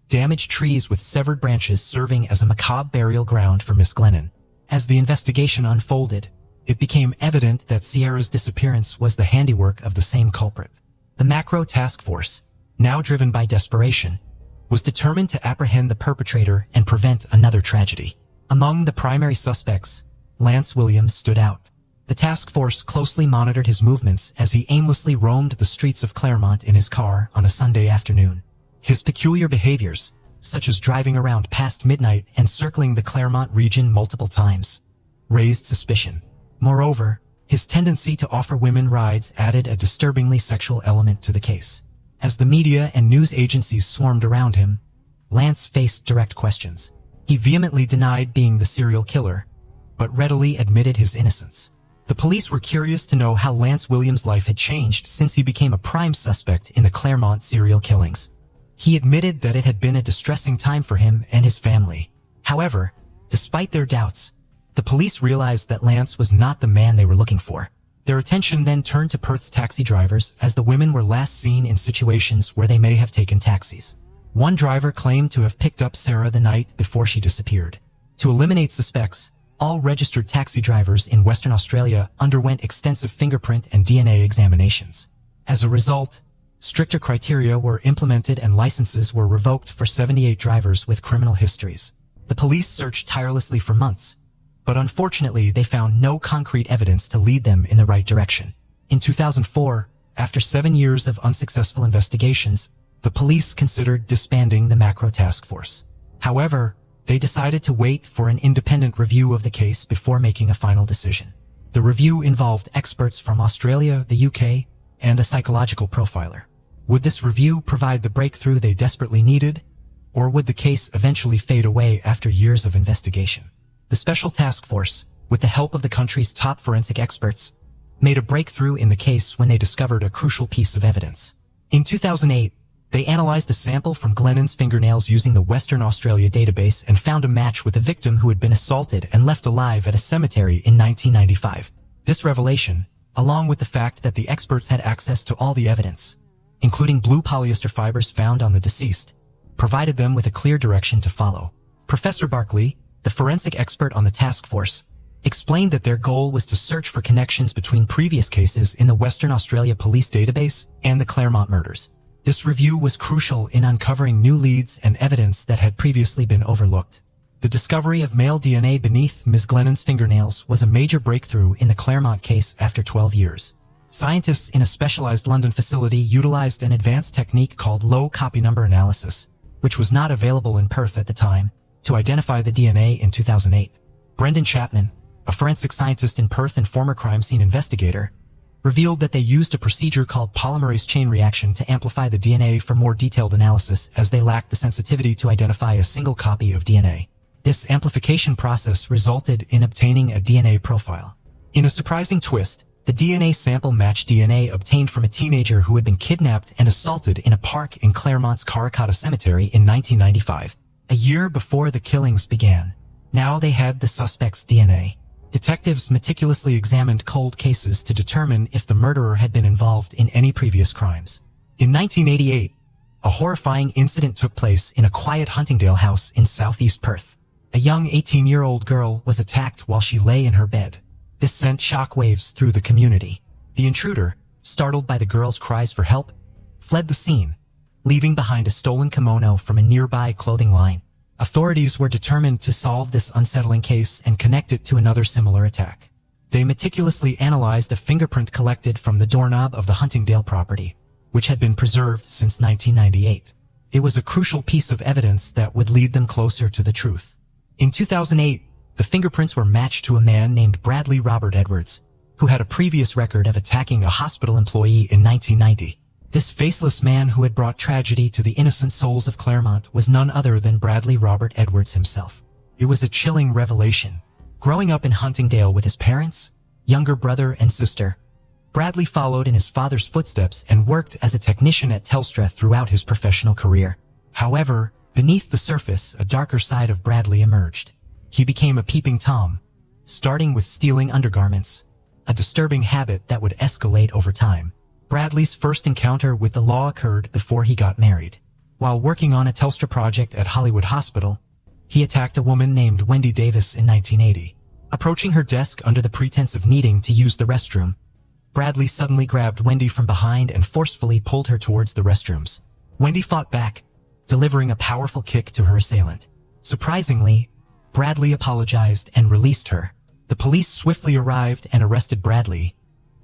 damaged trees with severed branches serving as a macabre burial ground for Miss Glennon. As the investigation unfolded, it became evident that Sierra's disappearance was the handiwork of the same culprit. The Macro Task Force, now driven by desperation, was determined to apprehend the perpetrator and prevent another tragedy. Among the primary suspects, Lance Williams stood out. The task force closely monitored his movements as he aimlessly roamed the streets of Claremont in his car on a Sunday afternoon. His peculiar behaviors, such as driving around past midnight and circling the Claremont region multiple times, raised suspicion. Moreover, his tendency to offer women rides added a disturbingly sexual element to the case. As the media and news agencies swarmed around him, Lance faced direct questions. He vehemently denied being the serial killer, but readily admitted his innocence. The police were curious to know how Lance Williams' life had changed since he became a prime suspect in the Claremont serial killings. He admitted that it had been a distressing time for him and his family. However, despite their doubts, the police realized that Lance was not the man they were looking for. Their attention then turned to Perth's taxi drivers, as the women were last seen in situations where they may have taken taxis. One driver claimed to have picked up Sarah the night before she disappeared. To eliminate suspects, all registered taxi drivers in Western Australia underwent extensive fingerprint and DNA examinations. As a result, stricter criteria were implemented and licenses were revoked for 78 drivers with criminal histories. The police searched tirelessly for months, but unfortunately they found no concrete evidence to lead them in the right direction. In 2004, after 7 years of unsuccessful investigations, the police considered disbanding the Macro Task Force. However, they decided to wait for an independent review of the case before making a final decision. The review involved experts from Australia, the UK, and a psychological profiler. Would this review provide the breakthrough they desperately needed, or would the case eventually fade away after years of investigation? The Special Task Force, with the help of the country's top forensic experts, made a breakthrough in the case when they discovered a crucial piece of evidence. In 2008, they analyzed a sample from Glennon's fingernails using the Western Australia database and found a match with a victim who had been assaulted and left alive at a cemetery in 1995. This revelation, along with the fact that the experts had access to all the evidence, including blue polyester fibers found on the deceased, provided them with a clear direction to follow. Professor Barkley, the forensic expert on the task force, explained that their goal was to search for connections between previous cases in the Western Australia police database and the Claremont murders. This review was crucial in uncovering new leads and evidence that had previously been overlooked. The discovery of male DNA beneath Ms. Glennon's fingernails was a major breakthrough in the Claremont case after 12 years. Scientists in a specialized London facility utilized an advanced technique called low copy number analysis, which was not available in Perth at the time, to identify the DNA in 2008. Brendan Chapman, a forensic scientist in Perth and former crime scene investigator, revealed that they used a procedure called polymerase chain reaction to amplify the DNA for more detailed analysis, as they lacked the sensitivity to identify a single copy of DNA. This amplification process resulted in obtaining a DNA profile. In a surprising twist, the DNA sample matched DNA obtained from a teenager who had been kidnapped and assaulted in a park in Claremont's Karrakatta Cemetery in 1995, a year before the killings began. Now they had the suspect's DNA. Detectives meticulously examined cold cases to determine if the murderer had been involved in any previous crimes. In 1988, a horrifying incident took place in a quiet Huntingdale house in southeast Perth. A young 18-year-old girl was attacked while she lay in her bed. This sent shockwaves through the community. The intruder, startled by the girl's cries for help, fled the scene, leaving behind a stolen kimono from a nearby clothing line. Authorities were determined to solve this unsettling case and connect it to another similar attack. They meticulously analyzed a fingerprint collected from the doorknob of the Huntingdale property, which had been preserved since 1998. It was a crucial piece of evidence that would lead them closer to the truth. In 2008, the fingerprints were matched to a man named Bradley Robert Edwards, who had a previous record of attacking a hospital employee in 1990. This faceless man who had brought tragedy to the innocent souls of Claremont was none other than Bradley Robert Edwards himself. It was a chilling revelation. Growing up in Huntingdale with his parents, younger brother and sister, Bradley followed in his father's footsteps and worked as a technician at Telstra throughout his professional career. However, beneath the surface, a darker side of Bradley emerged. He became a peeping Tom, starting with stealing undergarments, a disturbing habit that would escalate over time. Bradley's first encounter with the law occurred before he got married. While working on a Telstra project at Hollywood Hospital, he attacked a woman named Wendy Davis in 1980. Approaching her desk under the pretense of needing to use the restroom, Bradley suddenly grabbed Wendy from behind and forcefully pulled her towards the restrooms. Wendy fought back, delivering a powerful kick to her assailant. Surprisingly, Bradley apologized and released her. The police swiftly arrived and arrested Bradley,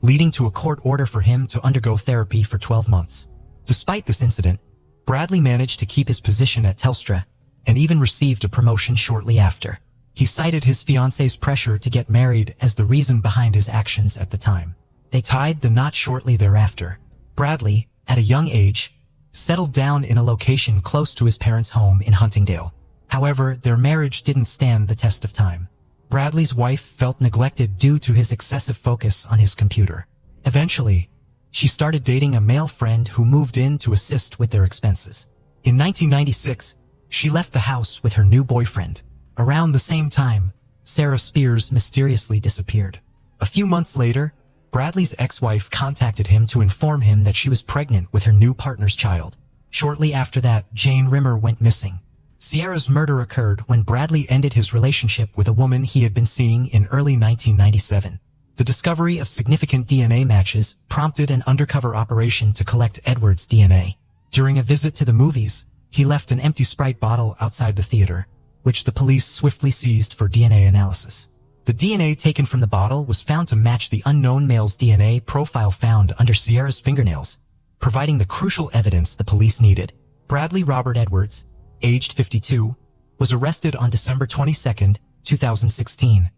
leading to a court order for him to undergo therapy for 12 months. Despite this incident, Bradley managed to keep his position at Telstra and even received a promotion shortly after. He cited his fiancée's pressure to get married as the reason behind his actions at the time. They tied the knot shortly thereafter. Bradley, at a young age, settled down in a location close to his parents' home in Huntingdale. However, their marriage didn't stand the test of time. Bradley's wife felt neglected due to his excessive focus on his computer. Eventually, she started dating a male friend who moved in to assist with their expenses. In 1996, she left the house with her new boyfriend. Around the same time, Sarah Spears mysteriously disappeared. A few months later, Bradley's ex-wife contacted him to inform him that she was pregnant with her new partner's child. Shortly after that, Jane Rimmer went missing. Sierra's murder occurred when Bradley ended his relationship with a woman he had been seeing in early 1997. The discovery of significant DNA matches prompted an undercover operation to collect Edward's DNA. During a visit to the movies, he left an empty Sprite bottle outside the theater, which the police swiftly seized for DNA analysis. The DNA taken from the bottle was found to match the unknown male's DNA profile found under Sierra's fingernails, providing the crucial evidence the police needed. Bradley Robert Edwards, aged 52, was arrested on December 22, 2016,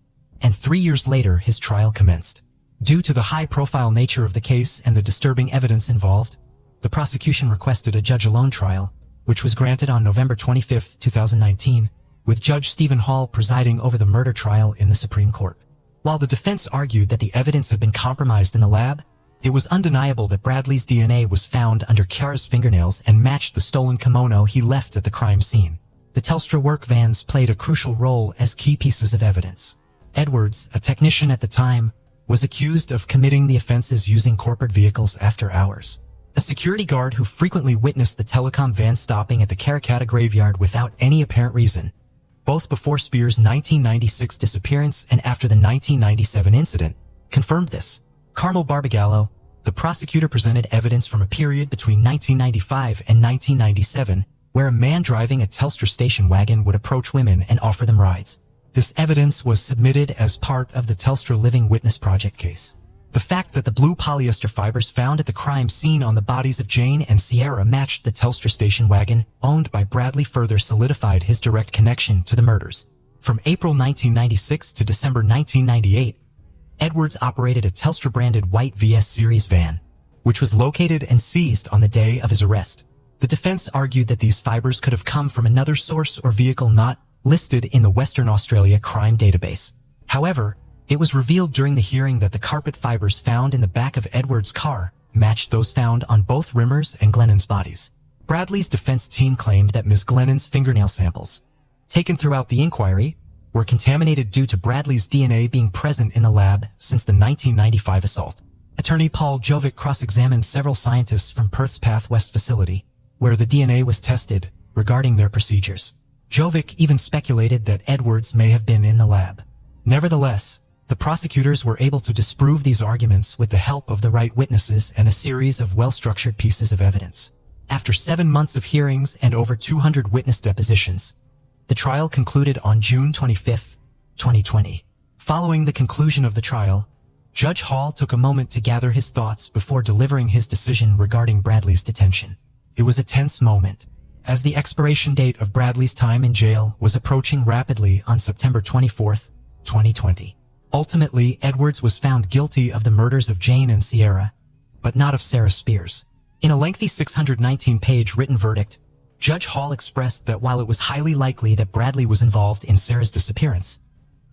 and 3 years later his trial commenced. Due to the high-profile nature of the case and the disturbing evidence involved, the prosecution requested a judge-alone trial, which was granted on November 25, 2019, with Judge Stephen Hall presiding over the murder trial in the Supreme Court. While the defense argued that the evidence had been compromised in the lab, it was undeniable that Bradley's DNA was found under Chiara's fingernails and matched the stolen kimono he left at the crime scene. The Telstra work vans played a crucial role as key pieces of evidence. Edwards, a technician at the time, was accused of committing the offenses using corporate vehicles after hours. A security guard who frequently witnessed the telecom van stopping at the Karrakatta graveyard without any apparent reason, both before Spears' 1996 disappearance and after the 1997 incident, confirmed this. Carmel Barbagallo, the prosecutor, presented evidence from a period between 1995 and 1997 where a man driving a Telstra station wagon would approach women and offer them rides. This evidence was submitted as part of the Telstra Living Witness Project case. The fact that the blue polyester fibers found at the crime scene on the bodies of Jane and Sierra matched the Telstra station wagon owned by Bradley further solidified his direct connection to the murders. From April 1996 to December 1998, Edwards operated a Telstra-branded white VS Series van, which was located and seized on the day of his arrest. The defense argued that these fibers could have come from another source or vehicle not listed in the Western Australia crime database. However, it was revealed during the hearing that the carpet fibers found in the back of Edwards' car matched those found on both Rimmer's and Glennon's bodies. Bradley's defense team claimed that Ms. Glennon's fingernail samples, taken throughout the inquiry, were contaminated due to Bradley's DNA being present in the lab since the 1995 assault. Attorney Paul Jovic cross-examined several scientists from Perth's Path West facility, where the DNA was tested, regarding their procedures. Jovic even speculated that Edwards may have been in the lab. Nevertheless, the prosecutors were able to disprove these arguments with the help of the right witnesses and a series of well-structured pieces of evidence. After 7 months of hearings and over 200 witness depositions, the trial concluded on June 25, 2020. Following the conclusion of the trial, Judge Hall took a moment to gather his thoughts before delivering his decision regarding Bradley's detention. It was a tense moment, as the expiration date of Bradley's time in jail was approaching rapidly on September 24, 2020. Ultimately, Edwards was found guilty of the murders of Jane and Sierra, but not of Sarah Spears. In a lengthy 619-page written verdict, Judge Hall expressed that while it was highly likely that Bradley was involved in Sarah's disappearance,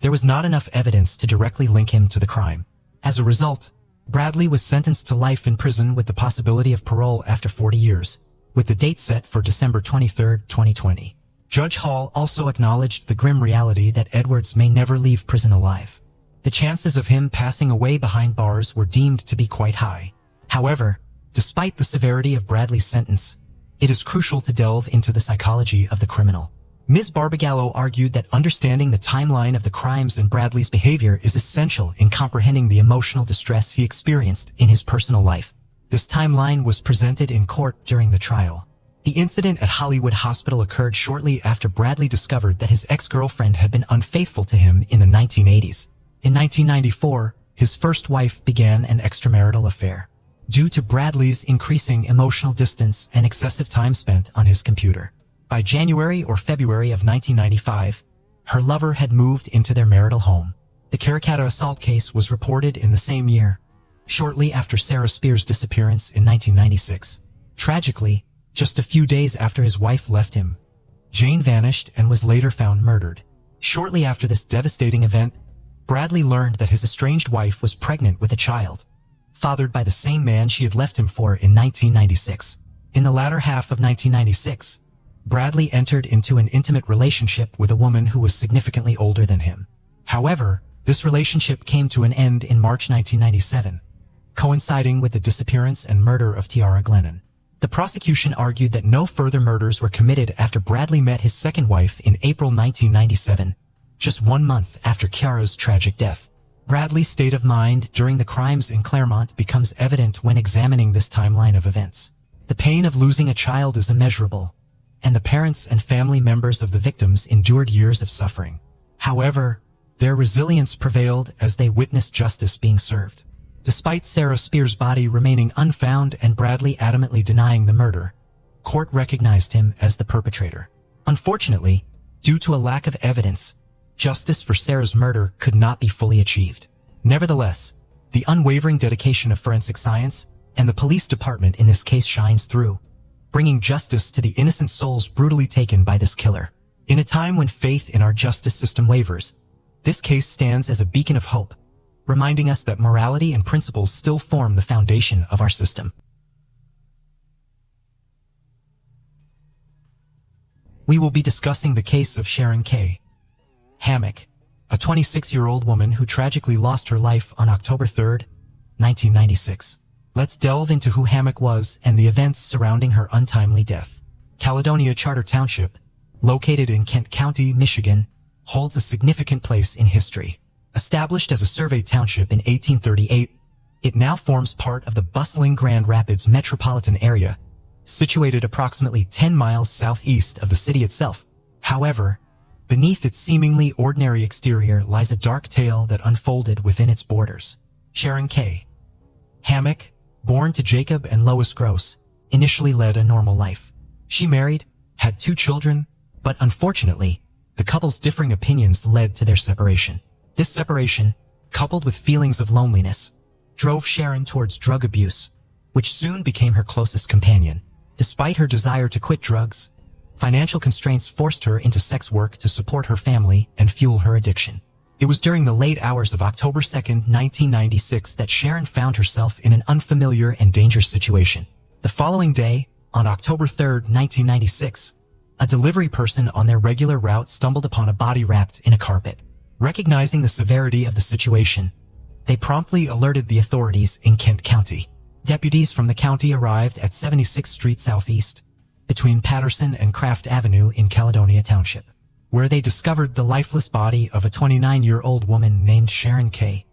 there was not enough evidence to directly link him to the crime. As a result, Bradley was sentenced to life in prison with the possibility of parole after 40 years, with the date set for December 23, 2020. Judge Hall also acknowledged the grim reality that Edwards may never leave prison alive. The chances of him passing away behind bars were deemed to be quite high. However, despite the severity of Bradley's sentence, it is crucial to delve into the psychology of the criminal. Ms. Barbagallo argued that understanding the timeline of the crimes and Bradley's behavior is essential in comprehending the emotional distress he experienced in his personal life. This timeline was presented in court during the trial. The incident at Hollywood Hospital occurred shortly after Bradley discovered that his ex-girlfriend had been unfaithful to him in the 1980s. In 1994, his first wife began an extramarital affair. Due to Bradley's increasing emotional distance and excessive time spent on his computer. By January or February of 1995, her lover had moved into their marital home. The Karrakatta assault case was reported in the same year, shortly after Sarah Spears' disappearance in 1996. Tragically, just a few days after his wife left him, Jane vanished and was later found murdered. Shortly after this devastating event, Bradley learned that his estranged wife was pregnant with a child, fathered by the same man she had left him for in 1996. In the latter half of 1996, Bradley entered into an intimate relationship with a woman who was significantly older than him. However, this relationship came to an end in March 1997, coinciding with the disappearance and murder of Tiara Glennon. The prosecution argued that no further murders were committed after Bradley met his second wife in April 1997, just 1 month after Kiara's tragic death. Bradley's state of mind during the crimes in Claremont becomes evident when examining this timeline of events. The pain of losing a child is immeasurable, and the parents and family members of the victims endured years of suffering. However, their resilience prevailed as they witnessed justice being served. Despite Sarah Spears' body remaining unfound and Bradley adamantly denying the murder, court recognized him as the perpetrator. Unfortunately, due to a lack of evidence, justice for Sarah's murder could not be fully achieved. Nevertheless, the unwavering dedication of forensic science and the police department in this case shines through, bringing justice to the innocent souls brutally taken by this killer. In a time when faith in our justice system wavers, this case stands as a beacon of hope, reminding us that morality and principles still form the foundation of our system. We will be discussing the case of Sharon K. Hammack, a 26-year-old woman who tragically lost her life on October 3, 1996. Let's delve into who Hammack was and the events surrounding her untimely death. Caledonia Charter Township, located in Kent County, Michigan, holds a significant place in history. Established as a survey township in 1838, it now forms part of the bustling Grand Rapids metropolitan area, situated approximately 10 miles southeast of the city itself. However, beneath its seemingly ordinary exterior lies a dark tale that unfolded within its borders. Sharon K. Hammack, born to Jacob and Lois Gross, initially led a normal life. She married, had 2 children, but unfortunately, the couple's differing opinions led to their separation. This separation, coupled with feelings of loneliness, drove Sharon towards drug abuse, which soon became her closest companion. Despite her desire to quit drugs, financial constraints forced her into sex work to support her family and fuel her addiction. It was during the late hours of October 2, 1996 that Sharon found herself in an unfamiliar and dangerous situation. The following day, on October 3, 1996, a delivery person on their regular route stumbled upon a body wrapped in a carpet. Recognizing the severity of the situation, they promptly alerted the authorities in Kent County. Deputies from the county arrived at 76th Street Southeast, between Patterson and Craft Avenue in Caledonia Township, where they discovered the lifeless body of a 29-year-old woman named Sharon K.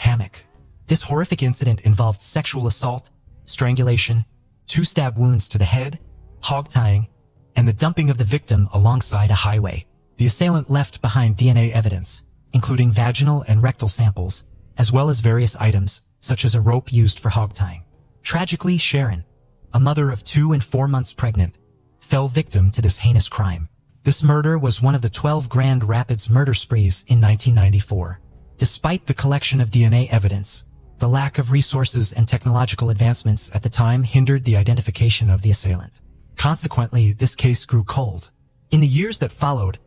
Hammack. This horrific incident involved sexual assault, strangulation, 2 stab wounds to the head, hog tying, and the dumping of the victim alongside a highway. The assailant left behind DNA evidence, including vaginal and rectal samples, as well as various items, such as a rope used for hog tying. Tragically, Sharon, a mother of 2 and 4 months pregnant, fell victim to this heinous crime. This murder was one of the 12 Grand Rapids murder sprees in 1994. Despite the collection of DNA evidence, the lack of resources and technological advancements at the time hindered the identification of the assailant. Consequently, this case grew cold. In the years that followed,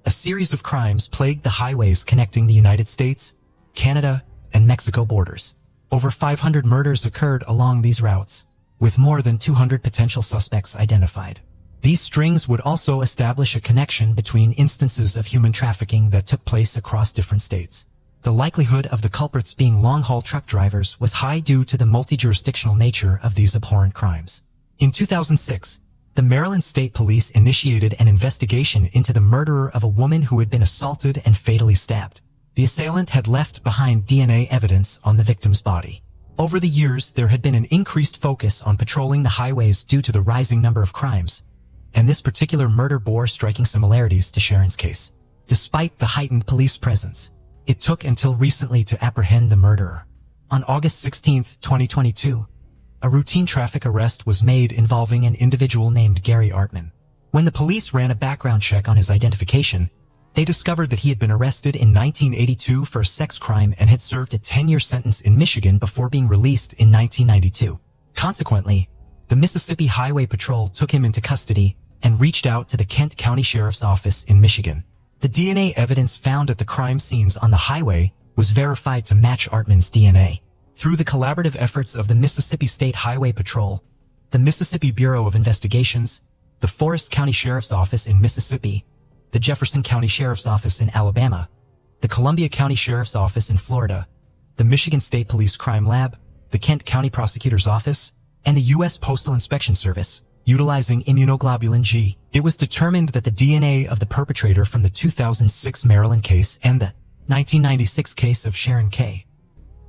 a series of crimes plagued the highways connecting the United States, Canada, and Mexico borders. Over 500 murders occurred along these routes, with more than 200 potential suspects identified. These strings would also establish a connection between instances of human trafficking that took place across different states. The likelihood of the culprits being long-haul truck drivers was high due to the multi-jurisdictional nature of these abhorrent crimes. In 2006, the Maryland State Police initiated an investigation into the murderer of a woman who had been assaulted and fatally stabbed. The assailant had left behind DNA evidence on the victim's body. Over the years, there had been an increased focus on patrolling the highways due to the rising number of crimes, and this particular murder bore striking similarities to Sharon's case. Despite the heightened police presence, it took until recently to apprehend the murderer. On August 16, 2022, a routine traffic arrest was made involving an individual named Gary Artman. When the police ran a background check on his identification, they discovered that he had been arrested in 1982 for a sex crime and had served a 10-year sentence in Michigan before being released in 1992. Consequently, the Mississippi Highway Patrol took him into custody and reached out to the Kent County Sheriff's Office in Michigan. The DNA evidence found at the crime scenes on the highway was verified to match Artman's DNA. Through the collaborative efforts of the Mississippi State Highway Patrol, the Mississippi Bureau of Investigations, the Forest County Sheriff's Office in Mississippi, the Jefferson County Sheriff's Office in Alabama, the Columbia County Sheriff's Office in Florida, the Michigan State Police Crime Lab, the Kent County Prosecutor's Office, and the U.S. Postal Inspection Service, utilizing immunoglobulin G, it was determined that the DNA of the perpetrator from the 2006 Maryland case and the 1996 case of Sharon K.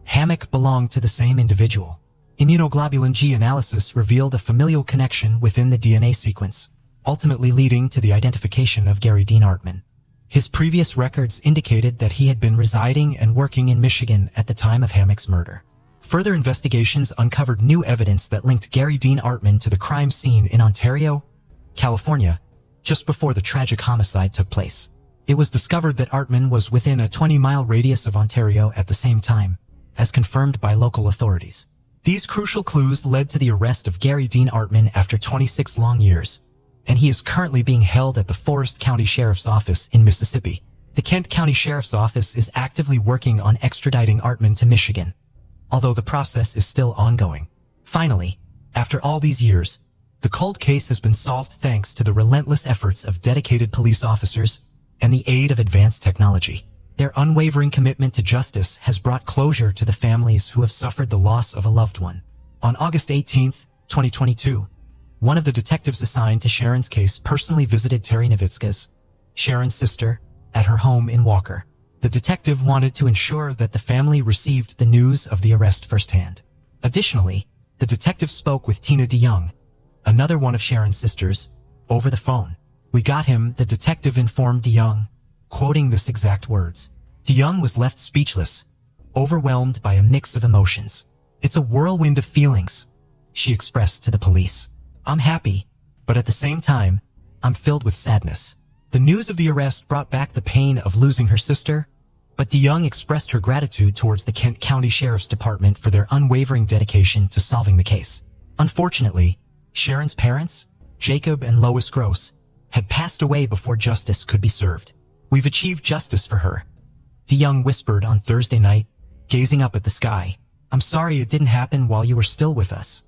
Hammock belonged to the same individual. Immunoglobulin G analysis revealed a familial connection within the DNA sequence, ultimately leading to the identification of Gary Dean Artman. His previous records indicated that he had been residing and working in Michigan at the time of Hammock's murder. Further investigations uncovered new evidence that linked Gary Dean Artman to the crime scene in Ontario, California, just before the tragic homicide took place. It was discovered that Artman was within a 20-mile radius of Ontario at the same time, as confirmed by local authorities. These crucial clues led to the arrest of Gary Dean Artman after 26 long years, and he is currently being held at the Forest County Sheriff's Office in Mississippi. The Kent County Sheriff's Office is actively working on extraditing Artman to Michigan, although the process is still ongoing. Finally, after all these years, the cold case has been solved thanks to the relentless efforts of dedicated police officers and the aid of advanced technology. Their unwavering commitment to justice has brought closure to the families who have suffered the loss of a loved one. On August 18, 2022, one of the detectives assigned to Sharon's case personally visited Terry Nowitzki's, Sharon's sister, at her home in Walker. The detective wanted to ensure that the family received the news of the arrest firsthand. Additionally, the detective spoke with Tina DeYoung, another one of Sharon's sisters, over the phone. "We got him," the detective informed DeYoung, quoting this exact words. DeYoung was left speechless, overwhelmed by a mix of emotions. "It's a whirlwind of feelings," she expressed to the police. "I'm happy, but at the same time, I'm filled with sadness." The news of the arrest brought back the pain of losing her sister, but DeYoung expressed her gratitude towards the Kent County Sheriff's Department for their unwavering dedication to solving the case. Unfortunately, Sharon's parents, Jacob and Lois Gross, had passed away before justice could be served. "We've achieved justice for her," DeYoung whispered on Thursday night, gazing up at the sky. "I'm sorry it didn't happen while you were still with us,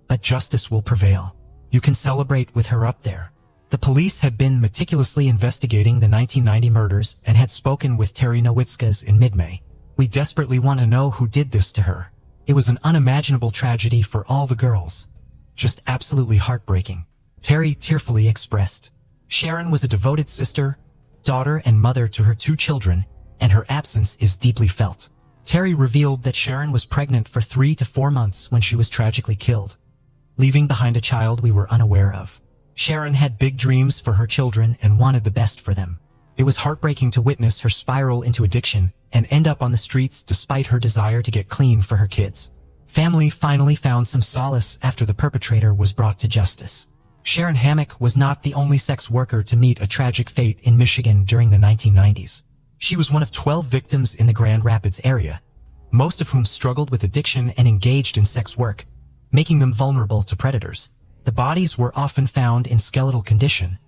but justice will prevail. You can celebrate with her up there." The police had been meticulously investigating the 1990 murders and had spoken with Terry Nowitzki's in mid-May. "We desperately want to know who did this to her. It was an unimaginable tragedy for all the girls. Just absolutely heartbreaking," Terry tearfully expressed. Sharon was a devoted sister, daughter and mother to her 2 children, and her absence is deeply felt. Terry revealed that Sharon was pregnant for 3 to 4 months when she was tragically killed, leaving behind a child we were unaware of. Sharon had big dreams for her children and wanted the best for them. It was heartbreaking to witness her spiral into addiction and end up on the streets despite her desire to get clean for her kids. Family finally found some solace after the perpetrator was brought to justice. Sharon Hammock was not the only sex worker to meet a tragic fate in Michigan during the 1990s. She was one of 12 victims in the Grand Rapids area, most of whom struggled with addiction and engaged in sex work, making them vulnerable to predators. The bodies were often found in skeletal condition,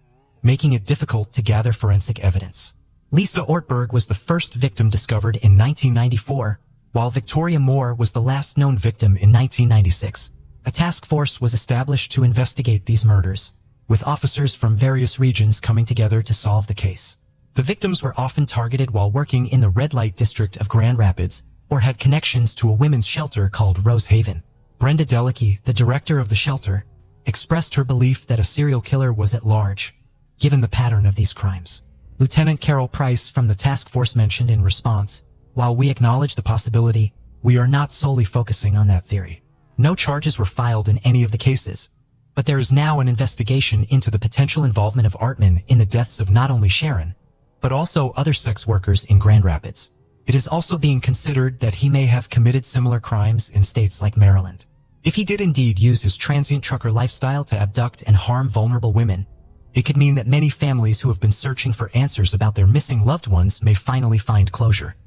making it difficult to gather forensic evidence. Lisa Ortberg was the first victim discovered in 1994, while Victoria Moore was the last known victim in 1996. A task force was established to investigate these murders, with officers from various regions coming together to solve the case. The victims were often targeted while working in the red light district of Grand Rapids, or had connections to a women's shelter called Rose Haven. Brenda Delicky, the director of the shelter, expressed her belief that a serial killer was at large, given the pattern of these crimes. Lieutenant Carol Price from the task force mentioned in response, "While we acknowledge the possibility, we are not solely focusing on that theory. No charges were filed in any of the cases, but there is now an investigation into the potential involvement of Artman in the deaths of not only Sharon, but also other sex workers in Grand Rapids. It is also being considered that he may have committed similar crimes in states like Maryland. If he did indeed use his transient trucker lifestyle to abduct and harm vulnerable women, it could mean that many families who have been searching for answers about their missing loved ones may finally find closure."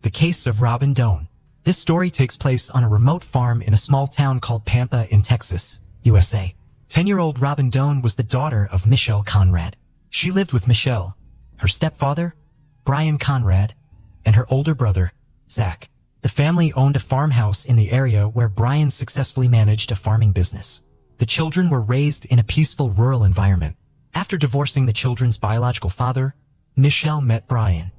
The case of Robin Doan. This story takes place on a remote farm in a small town called Pampa in Texas, USA. 10-year-old Robin Doan was the daughter of Michelle Conrad. She lived with Michelle, her stepfather, Brian Conrad, and her older brother, Zach. The family owned a farmhouse in the area where Brian successfully managed a farming business. The children were raised in a peaceful rural environment. After divorcing the children's biological father, Michelle met Brian,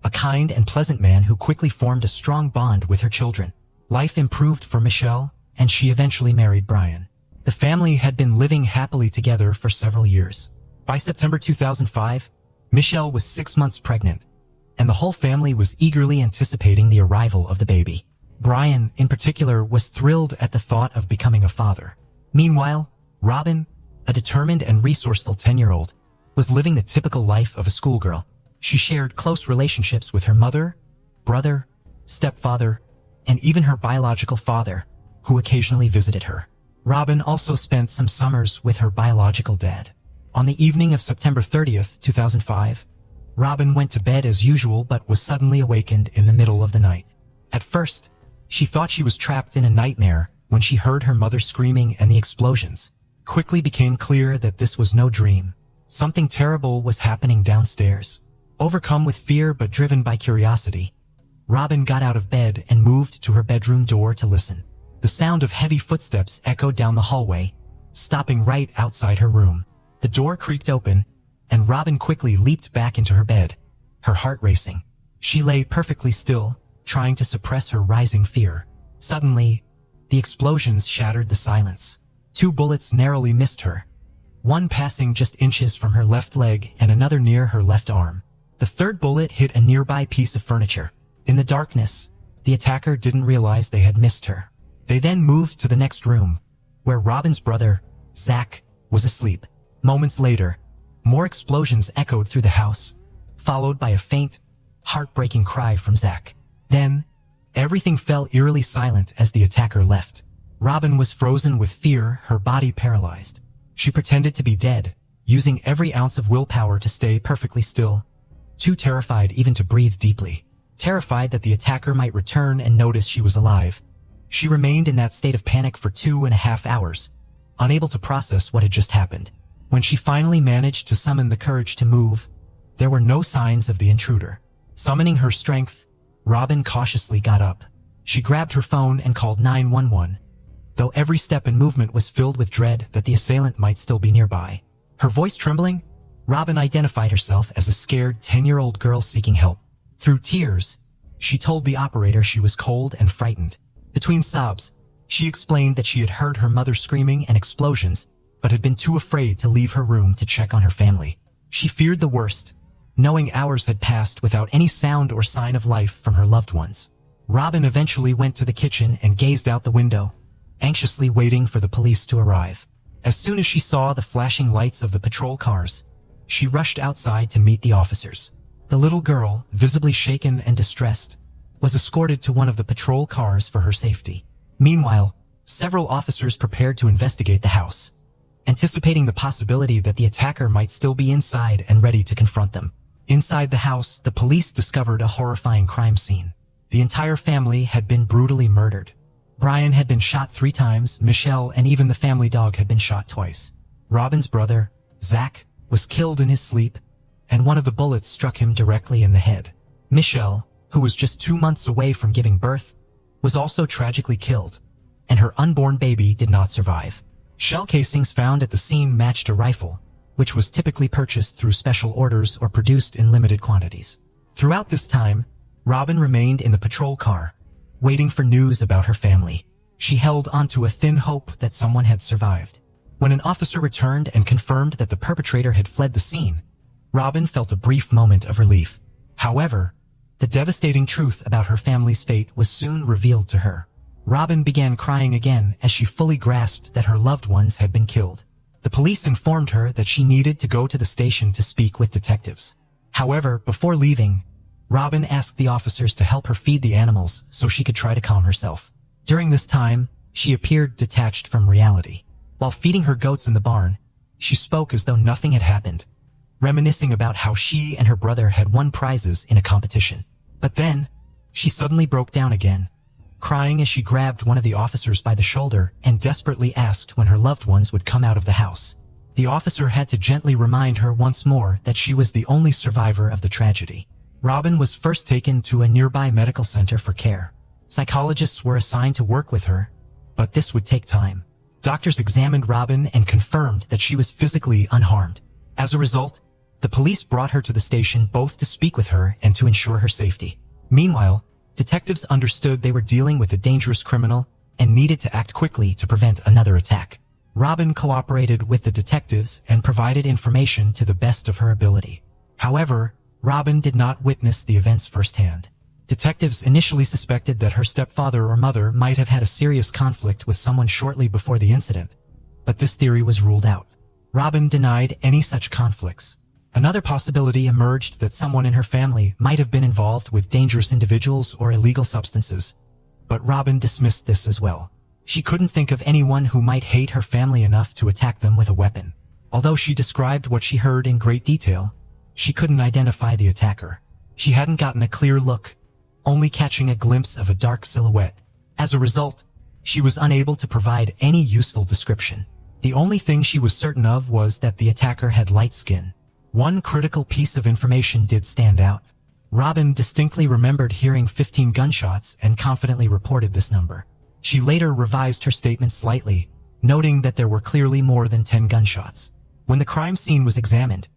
a kind and pleasant man who quickly formed a strong bond with her children. Life improved for Michelle, and she eventually married Brian. The family had been living happily together for several years. By September 2005, Michelle was 6 months pregnant, and the whole family was eagerly anticipating the arrival of the baby. Brian, in particular, was thrilled at the thought of becoming a father. Meanwhile, Robin, a determined and resourceful 10-year-old, was living the typical life of a schoolgirl. She shared close relationships with her mother, brother, stepfather, and even her biological father, who occasionally visited her. Robin also spent some summers with her biological dad. On the evening of September 30th, 2005, Robin went to bed as usual but was suddenly awakened in the middle of the night. At first, she thought she was trapped in a nightmare when she heard her mother screaming and the explosions. Quickly became clear that this was no dream. Something terrible was happening downstairs. Overcome with fear but driven by curiosity, Robin got out of bed and moved to her bedroom door to listen. The sound of heavy footsteps echoed down the hallway, stopping right outside her room. The door creaked open, and Robin quickly leaped back into her bed, her heart racing. She lay perfectly still, trying to suppress her rising fear. Suddenly, the explosions shattered the silence. 2 bullets narrowly missed her, one passing just inches from her left leg and another near her left arm. The third bullet hit a nearby piece of furniture. In the darkness, the attacker didn't realize they had missed her. They then moved to the next room, where Robin's brother, Zach, was asleep. Moments later, more explosions echoed through the house, followed by a faint, heartbreaking cry from Zach. Then, everything fell eerily silent as the attacker left. Robin was frozen with fear, her body paralyzed. She pretended to be dead, using every ounce of willpower to stay perfectly still, too terrified even to breathe deeply. Terrified that the attacker might return and notice she was alive, she remained in that state of panic for 2.5 hours, unable to process what had just happened. When she finally managed to summon the courage to move, there were no signs of the intruder. Summoning her strength, Robin cautiously got up. She grabbed her phone and called 911, though every step and movement was filled with dread that the assailant might still be nearby. Her voice trembling, Robin identified herself as a scared 10-year-old girl seeking help. Through tears, she told the operator she was cold and frightened. Between sobs, she explained that she had heard her mother screaming and explosions, but had been too afraid to leave her room to check on her family. She feared the worst, knowing hours had passed without any sound or sign of life from her loved ones. Robin eventually went to the kitchen and gazed out the window, anxiously waiting for the police to arrive. As soon as she saw the flashing lights of the patrol cars, she rushed outside to meet the officers. The little girl, visibly shaken and distressed, was escorted to one of the patrol cars for her safety. Meanwhile, several officers prepared to investigate the house, anticipating the possibility that the attacker might still be inside and ready to confront them. Inside the house, the police discovered a horrifying crime scene. The entire family had been brutally murdered. Brian had been shot 3 times, Michelle and even the family dog had been shot twice. Robin's brother, Zach, was killed in his sleep, and one of the bullets struck him directly in the head. Michelle, who was just 2 months away from giving birth, was also tragically killed, and her unborn baby did not survive. Shell casings found at the scene matched a rifle, which was typically purchased through special orders or produced in limited quantities. Throughout this time, Robin remained in the patrol car, waiting for news about her family. She held onto a thin hope that someone had survived. When an officer returned and confirmed that the perpetrator had fled the scene, Robin felt a brief moment of relief. However, the devastating truth about her family's fate was soon revealed to her. Robin began crying again as she fully grasped that her loved ones had been killed. The police informed her that she needed to go to the station to speak with detectives. However, before leaving, Robin asked the officers to help her feed the animals so she could try to calm herself. During this time, she appeared detached from reality. While feeding her goats in the barn, she spoke as though nothing had happened, reminiscing about how she and her brother had won prizes in a competition. But then, she suddenly broke down again, crying as she grabbed one of the officers by the shoulder and desperately asked when her loved ones would come out of the house. The officer had to gently remind her once more that she was the only survivor of the tragedy. Robin was first taken to a nearby medical center for care. Psychologists were assigned to work with her, but this would take time. Doctors examined Robin and confirmed that she was physically unharmed. As a result, the police brought her to the station both to speak with her and to ensure her safety. Meanwhile, detectives understood they were dealing with a dangerous criminal and needed to act quickly to prevent another attack. Robin cooperated with the detectives and provided information to the best of her ability. However, Robin did not witness the events firsthand. Detectives initially suspected that her stepfather or mother might have had a serious conflict with someone shortly before the incident, but this theory was ruled out. Robin denied any such conflicts. Another possibility emerged that someone in her family might have been involved with dangerous individuals or illegal substances, but Robin dismissed this as well. She couldn't think of anyone who might hate her family enough to attack them with a weapon. Although she described what she heard in great detail, she couldn't identify the attacker. She hadn't gotten a clear look, only catching a glimpse of a dark silhouette. As a result, she was unable to provide any useful description. The only thing she was certain of was that the attacker had light skin. One critical piece of information did stand out. Robin distinctly remembered hearing 15 gunshots and confidently reported this number. She later revised her statement slightly, noting that there were clearly more than 10 gunshots. When the crime scene was examined,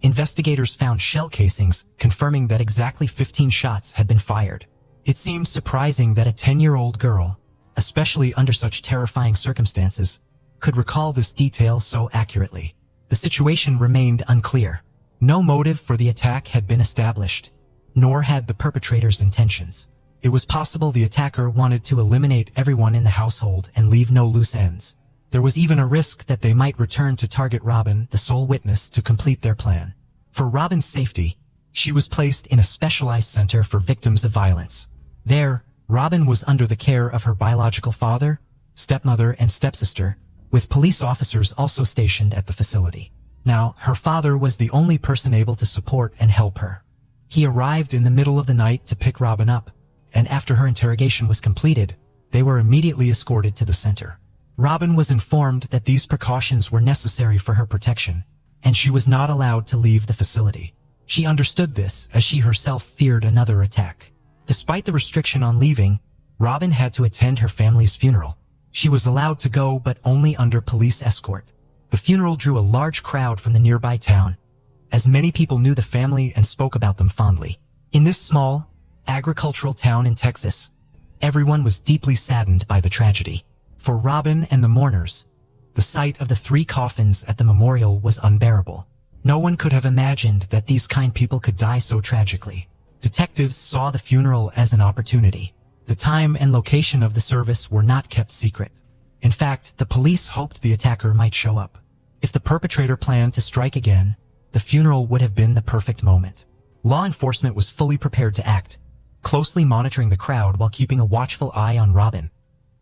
investigators found shell casings confirming that exactly 15 shots had been fired. It seemed surprising that a 10-year-old girl, especially under such terrifying circumstances, could recall this detail so accurately. The situation remained unclear. No motive for the attack had been established, nor had the perpetrator's intentions. It was possible the attacker wanted to eliminate everyone in the household and leave no loose ends. There was even a risk that they might return to target Robin, the sole witness, to complete their plan. For Robin's safety, she was placed in a specialized center for victims of violence. There, Robin was under the care of her biological father, stepmother, and stepsister, with police officers also stationed at the facility. Now, her father was the only person able to support and help her. He arrived in the middle of the night to pick Robin up, and after her interrogation was completed, they were immediately escorted to the center. Robin was informed that these precautions were necessary for her protection, and she was not allowed to leave the facility. She understood this as she herself feared another attack. Despite the restriction on leaving, Robin had to attend her family's funeral. She was allowed to go, but only under police escort. The funeral drew a large crowd from the nearby town, as many people knew the family and spoke about them fondly. In this small, agricultural town in Texas, everyone was deeply saddened by the tragedy. For Robin and the mourners, the sight of the 3 coffins at the memorial was unbearable. No one could have imagined that these kind people could die so tragically. Detectives saw the funeral as an opportunity. The time and location of the service were not kept secret. In fact, the police hoped the attacker might show up. If the perpetrator planned to strike again, the funeral would have been the perfect moment. Law enforcement was fully prepared to act, closely monitoring the crowd while keeping a watchful eye on Robin,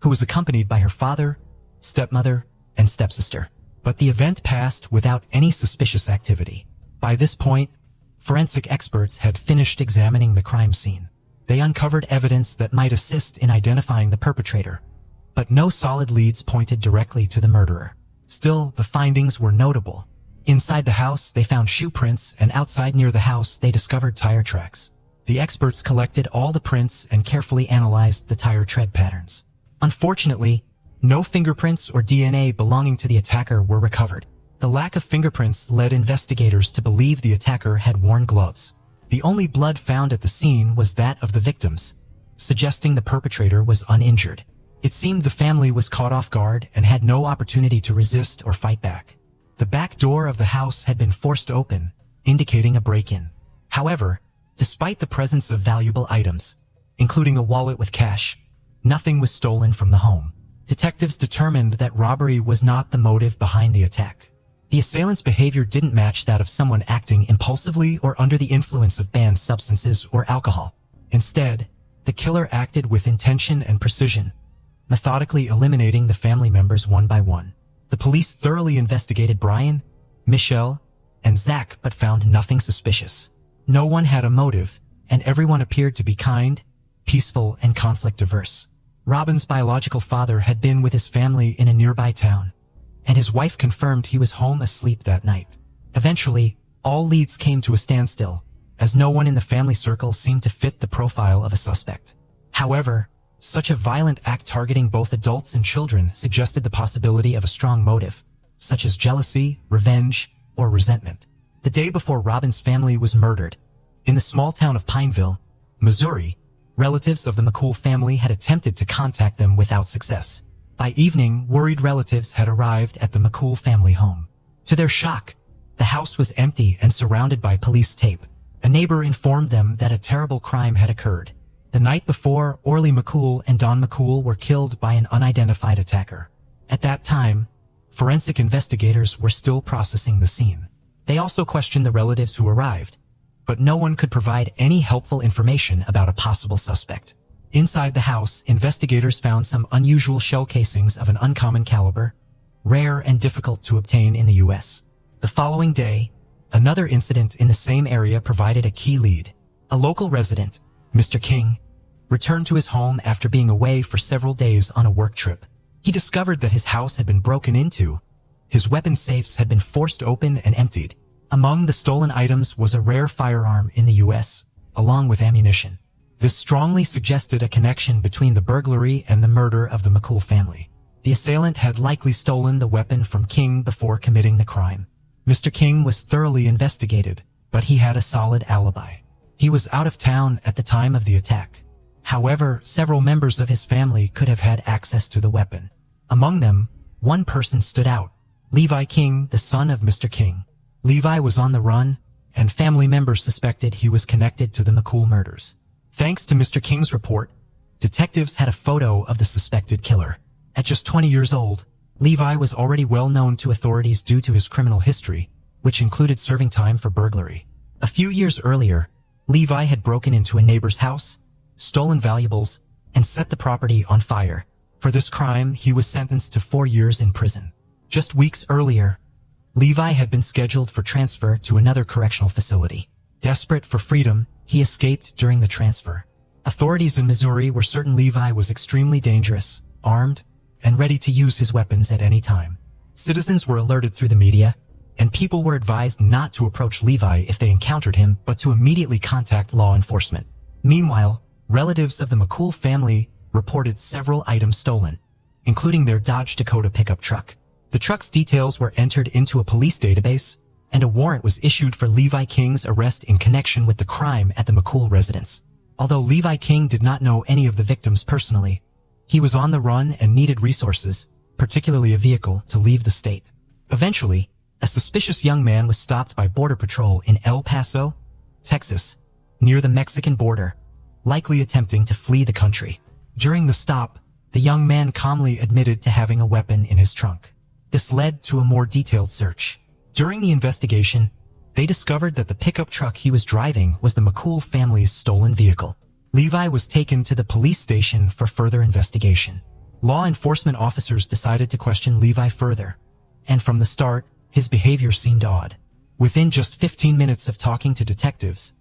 who was accompanied by her father, stepmother, and stepsister. But the event passed without any suspicious activity. By this point, forensic experts had finished examining the crime scene. They uncovered evidence that might assist in identifying the perpetrator, but no solid leads pointed directly to the murderer. Still, the findings were notable. Inside the house, they found shoe prints, and outside near the house, they discovered tire tracks. The experts collected all the prints and carefully analyzed the tire tread patterns. Unfortunately, no fingerprints or DNA belonging to the attacker were recovered. The lack of fingerprints led investigators to believe the attacker had worn gloves. The only blood found at the scene was that of the victims, suggesting the perpetrator was uninjured. It seemed the family was caught off guard and had no opportunity to resist or fight back. The back door of the house had been forced open, indicating a break-in. However, despite the presence of valuable items, including a wallet with cash, nothing was stolen from the home. Detectives determined that robbery was not the motive behind the attack. The assailant's behavior didn't match that of someone acting impulsively or under the influence of banned substances or alcohol. Instead, the killer acted with intention and precision, methodically eliminating the family members one by one. The police thoroughly investigated Brian, Michelle, and Zach but found nothing suspicious. No one had a motive, and everyone appeared to be kind, peaceful, and conflict-averse. Robin's biological father had been with his family in a nearby town, and his wife confirmed he was home asleep that night. Eventually, all leads came to a standstill, as no one in the family circle seemed to fit the profile of a suspect. However, such a violent act targeting both adults and children suggested the possibility of a strong motive, such as jealousy, revenge, or resentment. The day before Robin's family was murdered, in the small town of Pineville, Missouri, relatives of the McCool family had attempted to contact them without success. By evening, worried relatives had arrived at the McCool family home. To their shock, the house was empty and surrounded by police tape. A neighbor informed them that a terrible crime had occurred. The night before, Orly McCool and Don McCool were killed by an unidentified attacker. At that time, forensic investigators were still processing the scene. They also questioned the relatives who arrived, but no one could provide any helpful information about a possible suspect. Inside the house, investigators found some unusual shell casings of an uncommon caliber, rare and difficult to obtain in the U.S. The following day, another incident in the same area provided a key lead. A local resident, Mr. King, returned to his home after being away for several days on a work trip. He discovered that his house had been broken into. His weapon safes had been forced open and emptied. Among the stolen items was a rare firearm in the U.S., along with ammunition. This strongly suggested a connection between the burglary and the murder of the McCool family. The assailant had likely stolen the weapon from King before committing the crime. Mr. King was thoroughly investigated, but he had a solid alibi. He was out of town at the time of the attack. However, several members of his family could have had access to the weapon. Among them, one person stood out, Levi King, the son of Mr. King. Levi was on the run, and family members suspected he was connected to the McCool murders. Thanks to Mr. King's report, detectives had a photo of the suspected killer. At just 20 years old, Levi was already well known to authorities due to his criminal history, which included serving time for burglary. A few years earlier, Levi had broken into a neighbor's house, stolen valuables, and set the property on fire. For this crime, he was sentenced to 4 years in prison. Just weeks earlier, Levi had been scheduled for transfer to another correctional facility. Desperate for freedom, he escaped during the transfer. Authorities in Missouri were certain Levi was extremely dangerous, armed, and ready to use his weapons at any time. Citizens were alerted through the media, and people were advised not to approach Levi if they encountered him, but to immediately contact law enforcement. Meanwhile, relatives of the McCool family reported several items stolen, including their Dodge Dakota pickup truck. The truck's details were entered into a police database, and a warrant was issued for Levi King's arrest in connection with the crime at the McCool residence. Although Levi King did not know any of the victims personally, he was on the run and needed resources, particularly a vehicle, to leave the state. Eventually, a suspicious young man was stopped by Border Patrol in El Paso, Texas, near the Mexican border, likely attempting to flee the country. During the stop, the young man calmly admitted to having a weapon in his trunk. This led to a more detailed search. During the investigation, they discovered that the pickup truck he was driving was the McCool family's stolen vehicle. Levi was taken to the police station for further investigation. Law enforcement officers decided to question Levi further, and from the start, his behavior seemed odd. Within just 15 minutes of talking to detectives,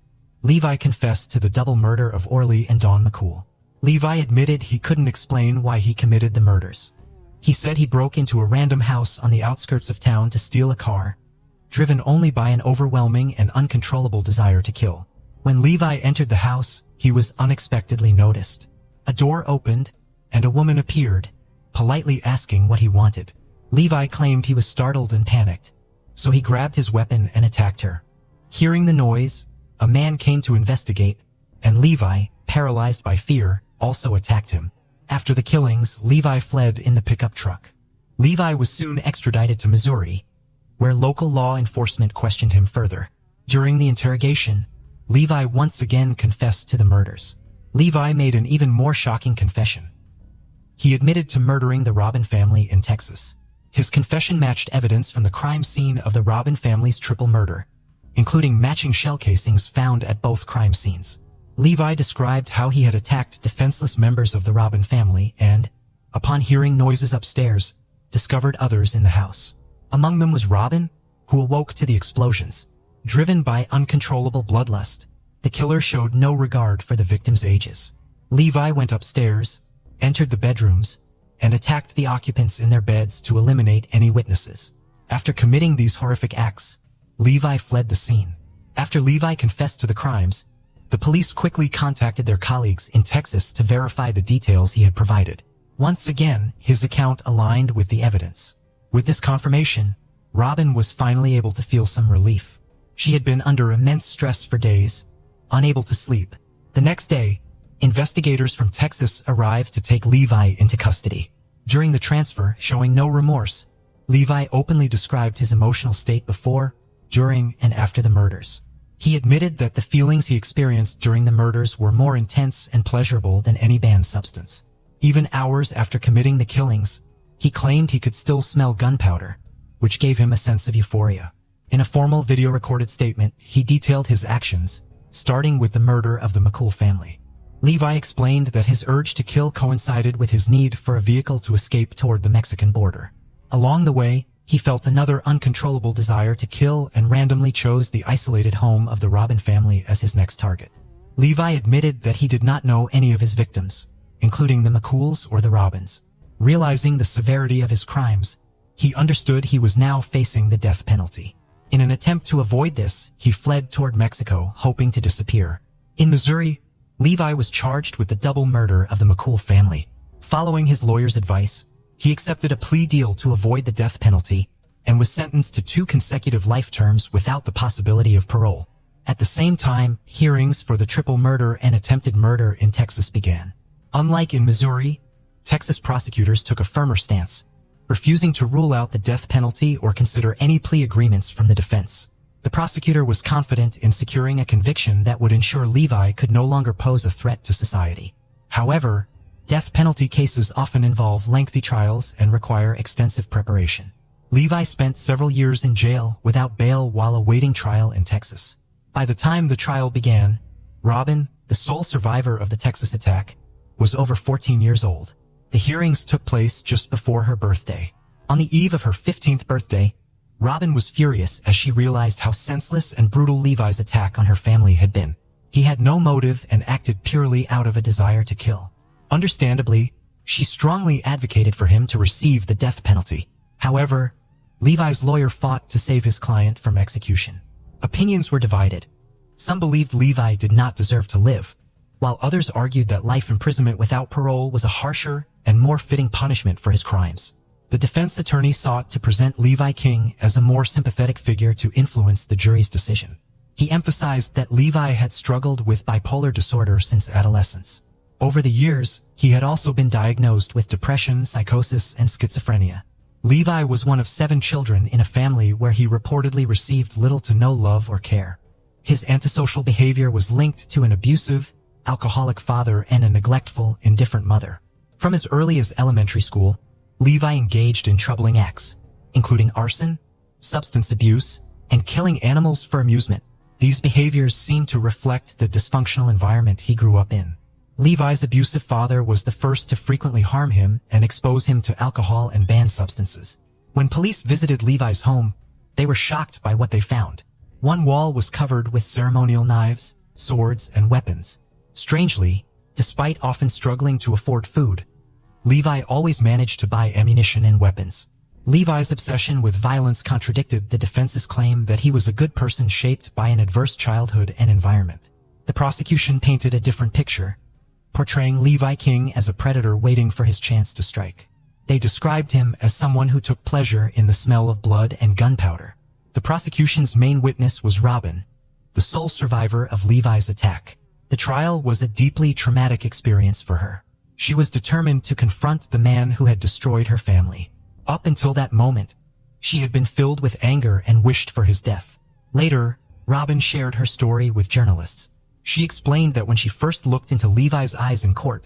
Levi confessed to the double murder of Orly and Don McCool. Levi admitted he couldn't explain why he committed the murders. He said he broke into a random house on the outskirts of town to steal a car, driven only by an overwhelming and uncontrollable desire to kill. When Levi entered the house, he was unexpectedly noticed. A door opened, and a woman appeared, politely asking what he wanted. Levi claimed he was startled and panicked, so he grabbed his weapon and attacked her. Hearing the noise, a man came to investigate, and Levi, paralyzed by fear, also attacked him. After the killings, Levi fled in the pickup truck. Levi was soon extradited to Missouri, where local law enforcement questioned him further. During the interrogation, Levi once again confessed to the murders. Levi made an even more shocking confession. He admitted to murdering the Robin family in Texas. His confession matched evidence from the crime scene of the Robin family's triple murder, including matching shell casings found at both crime scenes. Levi described how he had attacked defenseless members of the Robin family and, upon hearing noises upstairs, discovered others in the house. Among them was Robin, who awoke to the explosions. Driven by uncontrollable bloodlust, the killer showed no regard for the victims' ages. Levi went upstairs, entered the bedrooms, and attacked the occupants in their beds to eliminate any witnesses. After committing these horrific acts, Levi fled the scene. After Levi confessed to the crimes, the police quickly contacted their colleagues in Texas to verify the details he had provided. Once again, his account aligned with the evidence. With this confirmation, Robin was finally able to feel some relief. She had been under immense stress for days, unable to sleep. The next day, investigators from Texas arrived to take Levi into custody. During the transfer, showing no remorse, Levi openly described his emotional state before, during, and after the murders. He admitted that the feelings he experienced during the murders were more intense and pleasurable than any banned substance. Even hours after committing the killings, he claimed he could still smell gunpowder, which gave him a sense of euphoria. In a formal video-recorded statement, he detailed his actions, starting with the murder of the McCool family. Levi explained that his urge to kill coincided with his need for a vehicle to escape toward the Mexican border. Along the way, he felt another uncontrollable desire to kill and randomly chose the isolated home of the Robin family as his next target. Levi admitted that he did not know any of his victims, including the McCools or the Robins. Realizing the severity of his crimes, he understood he was now facing the death penalty. In an attempt to avoid this, he fled toward Mexico, hoping to disappear. In Missouri, Levi was charged with the double murder of the McCool family. Following his lawyer's advice, he accepted a plea deal to avoid the death penalty and was sentenced to 2 consecutive life terms without the possibility of parole. At the same time, hearings for the triple murder and attempted murder in Texas began. Unlike in Missouri, Texas prosecutors took a firmer stance, refusing to rule out the death penalty or consider any plea agreements from the defense. The prosecutor was confident in securing a conviction that would ensure Levi could no longer pose a threat to society. However, death penalty cases often involve lengthy trials and require extensive preparation. Levi spent several years in jail without bail while awaiting trial in Texas. By the time the trial began, Robin, the sole survivor of the Texas attack, was over 14 years old. The hearings took place just before her birthday. On the eve of her 15th birthday, Robin was furious as she realized how senseless and brutal Levi's attack on her family had been. He had no motive and acted purely out of a desire to kill. Understandably, she strongly advocated for him to receive the death penalty. However, Levi's lawyer fought to save his client from execution. Opinions were divided. Some believed Levi did not deserve to live, while others argued that life imprisonment without parole was a harsher and more fitting punishment for his crimes. The defense attorney sought to present Levi King as a more sympathetic figure to influence the jury's decision. He emphasized that Levi had struggled with bipolar disorder since adolescence. Over the years, he had also been diagnosed with depression, psychosis, and schizophrenia. Levi was one of 7 children in a family where he reportedly received little to no love or care. His antisocial behavior was linked to an abusive, alcoholic father and a neglectful, indifferent mother. From as early as elementary school, Levi engaged in troubling acts, including arson, substance abuse, and killing animals for amusement. These behaviors seemed to reflect the dysfunctional environment he grew up in. Levi's abusive father was the first to frequently harm him and expose him to alcohol and banned substances. When police visited Levi's home, they were shocked by what they found. One wall was covered with ceremonial knives, swords, and weapons. Strangely, despite often struggling to afford food, Levi always managed to buy ammunition and weapons. Levi's obsession with violence contradicted the defense's claim that he was a good person shaped by an adverse childhood and environment. The prosecution painted a different picture, portraying Levi King as a predator waiting for his chance to strike. They described him as someone who took pleasure in the smell of blood and gunpowder. The prosecution's main witness was Robin, the sole survivor of Levi's attack. The trial was a deeply traumatic experience for her. She was determined to confront the man who had destroyed her family. Up until that moment, she had been filled with anger and wished for his death. Later, Robin shared her story with journalists. She explained that when she first looked into Levi's eyes in court,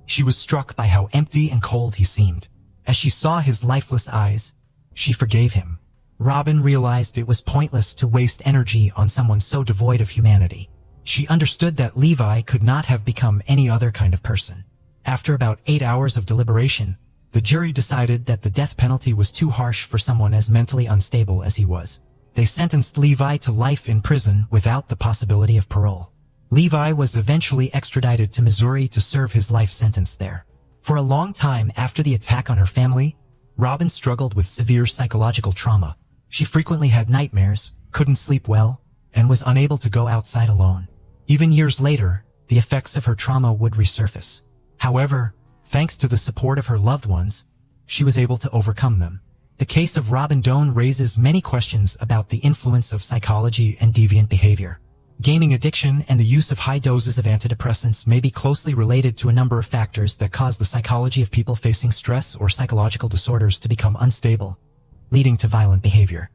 she was struck by how empty and cold he seemed. As she saw his lifeless eyes, she forgave him. Robin realized it was pointless to waste energy on someone so devoid of humanity. She understood that Levi could not have become any other kind of person. After about 8 hours of deliberation, the jury decided that the death penalty was too harsh for someone as mentally unstable as he was. They sentenced Levi to life in prison without the possibility of parole. Levi was eventually extradited to Missouri to serve his life sentence there. For a long time after the attack on her family, Robin struggled with severe psychological trauma. She frequently had nightmares, couldn't sleep well, and was unable to go outside alone. Even years later, the effects of her trauma would resurface. However, thanks to the support of her loved ones, she was able to overcome them. The case of Robin Doan raises many questions about the influence of psychology and deviant behavior. Gaming addiction and the use of high doses of antidepressants may be closely related to a number of factors that cause the psychology of people facing stress or psychological disorders to become unstable, leading to violent behavior.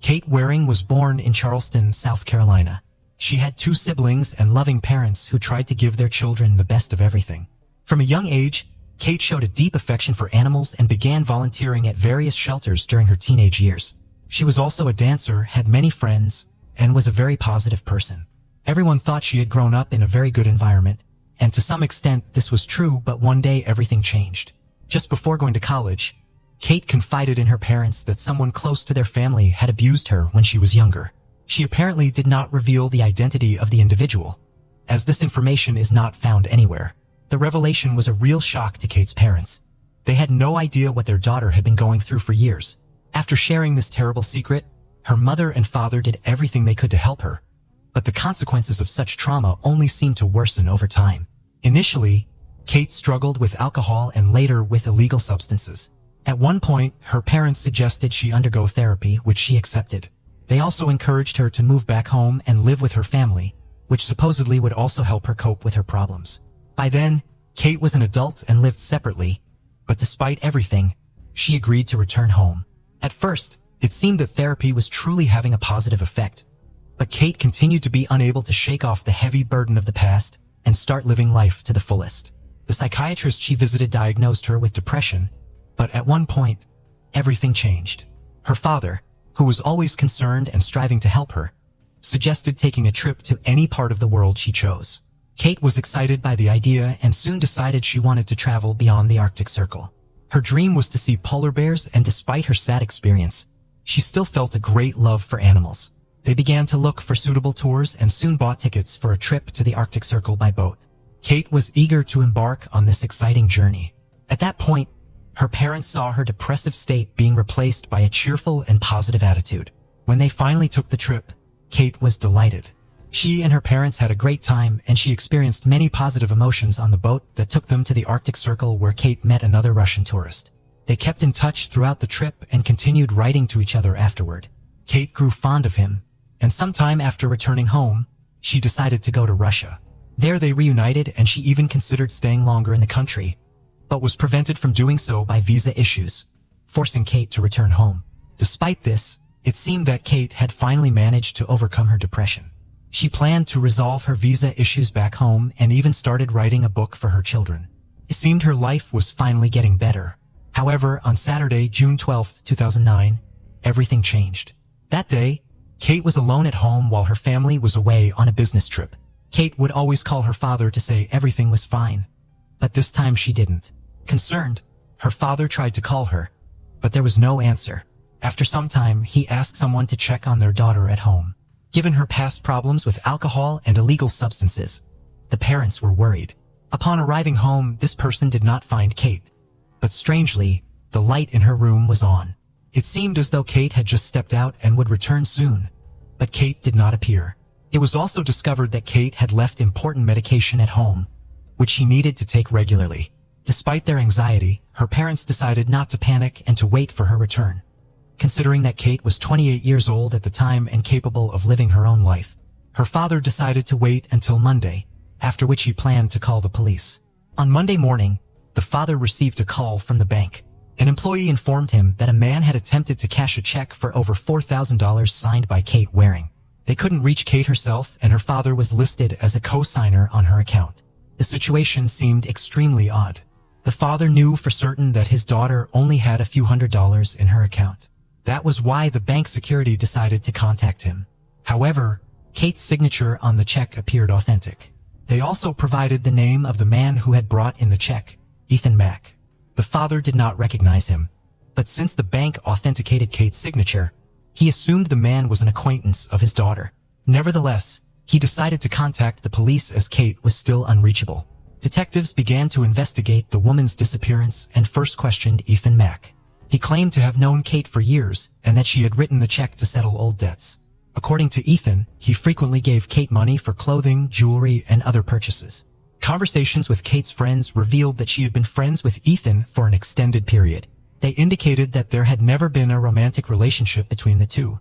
Kate Waring was born in Charleston, South Carolina. She had 2 siblings and loving parents who tried to give their children the best of everything. From a young age, Kate showed a deep affection for animals and began volunteering at various shelters during her teenage years. She was also a dancer, had many friends, and was a very positive person. Everyone thought she had grown up in a very good environment, and to some extent this was true, but one day everything changed. Just before going to college, Kate confided in her parents that someone close to their family had abused her when she was younger. She apparently did not reveal the identity of the individual, as this information is not found anywhere. The revelation was a real shock to Kate's parents. They had no idea what their daughter had been going through for years. After sharing this terrible secret, her mother and father did everything they could to help her, but the consequences of such trauma only seemed to worsen over time. Initially, Kate struggled with alcohol and later with illegal substances. At one point, her parents suggested she undergo therapy, which she accepted. They also encouraged her to move back home and live with her family, which supposedly would also help her cope with her problems. By then, Kate was an adult and lived separately, but despite everything, she agreed to return home. At first, it seemed that therapy was truly having a positive effect, but Kate continued to be unable to shake off the heavy burden of the past and start living life to the fullest. The psychiatrist she visited diagnosed her with depression, but at one point, everything changed. Her father, who was always concerned and striving to help her, suggested taking a trip to any part of the world she chose. Kate was excited by the idea and soon decided she wanted to travel beyond the Arctic Circle. Her dream was to see polar bears, and despite her sad experience, she still felt a great love for animals. They began to look for suitable tours and soon bought tickets for a trip to the Arctic Circle by boat. Kate was eager to embark on this exciting journey. At that point, her parents saw her depressive state being replaced by a cheerful and positive attitude. When they finally took the trip, Kate was delighted. She and her parents had a great time, and she experienced many positive emotions on the boat that took them to the Arctic Circle, where Kate met another Russian tourist. They kept in touch throughout the trip and continued writing to each other afterward. Kate grew fond of him, and sometime after returning home, she decided to go to Russia. There they reunited, and she even considered staying longer in the country, but was prevented from doing so by visa issues, forcing Kate to return home. Despite this, it seemed that Kate had finally managed to overcome her depression. She planned to resolve her visa issues back home and even started writing a book for her children. It seemed her life was finally getting better. However, on Saturday, June 12, 2009, everything changed. That day, Kate was alone at home while her family was away on a business trip. Kate would always call her father to say everything was fine, but this time she didn't. Concerned, her father tried to call her, but there was no answer. After some time, he asked someone to check on their daughter at home. Given her past problems with alcohol and illegal substances, the parents were worried. Upon arriving home, this person did not find Kate, but strangely, the light in her room was on. It seemed as though Kate had just stepped out and would return soon, but Kate did not appear. It was also discovered that Kate had left important medication at home, which she needed to take regularly. Despite their anxiety, her parents decided not to panic and to wait for her return. Considering that Kate was 28 years old at the time and capable of living her own life, her father decided to wait until Monday, after which he planned to call the police. On Monday morning, the father received a call from the bank. An employee informed him that a man had attempted to cash a check for over $4,000 signed by Kate Waring. They couldn't reach Kate herself, and her father was listed as a co-signer on her account. The situation seemed extremely odd. The father knew for certain that his daughter only had a few $100s in her account. That was why the bank security decided to contact him. However, Kate's signature on the check appeared authentic. They also provided the name of the man who had brought in the check, Ethan Mack. The father did not recognize him, but since the bank authenticated Kate's signature, he assumed the man was an acquaintance of his daughter. Nevertheless, he decided to contact the police as Kate was still unreachable. Detectives began to investigate the woman's disappearance and first questioned Ethan Mack. He claimed to have known Kate for years and that she had written the check to settle old debts. According to Ethan, he frequently gave Kate money for clothing, jewelry, and other purchases. Conversations with Kate's friends revealed that she had been friends with Ethan for an extended period. They indicated that there had never been a romantic relationship between the two,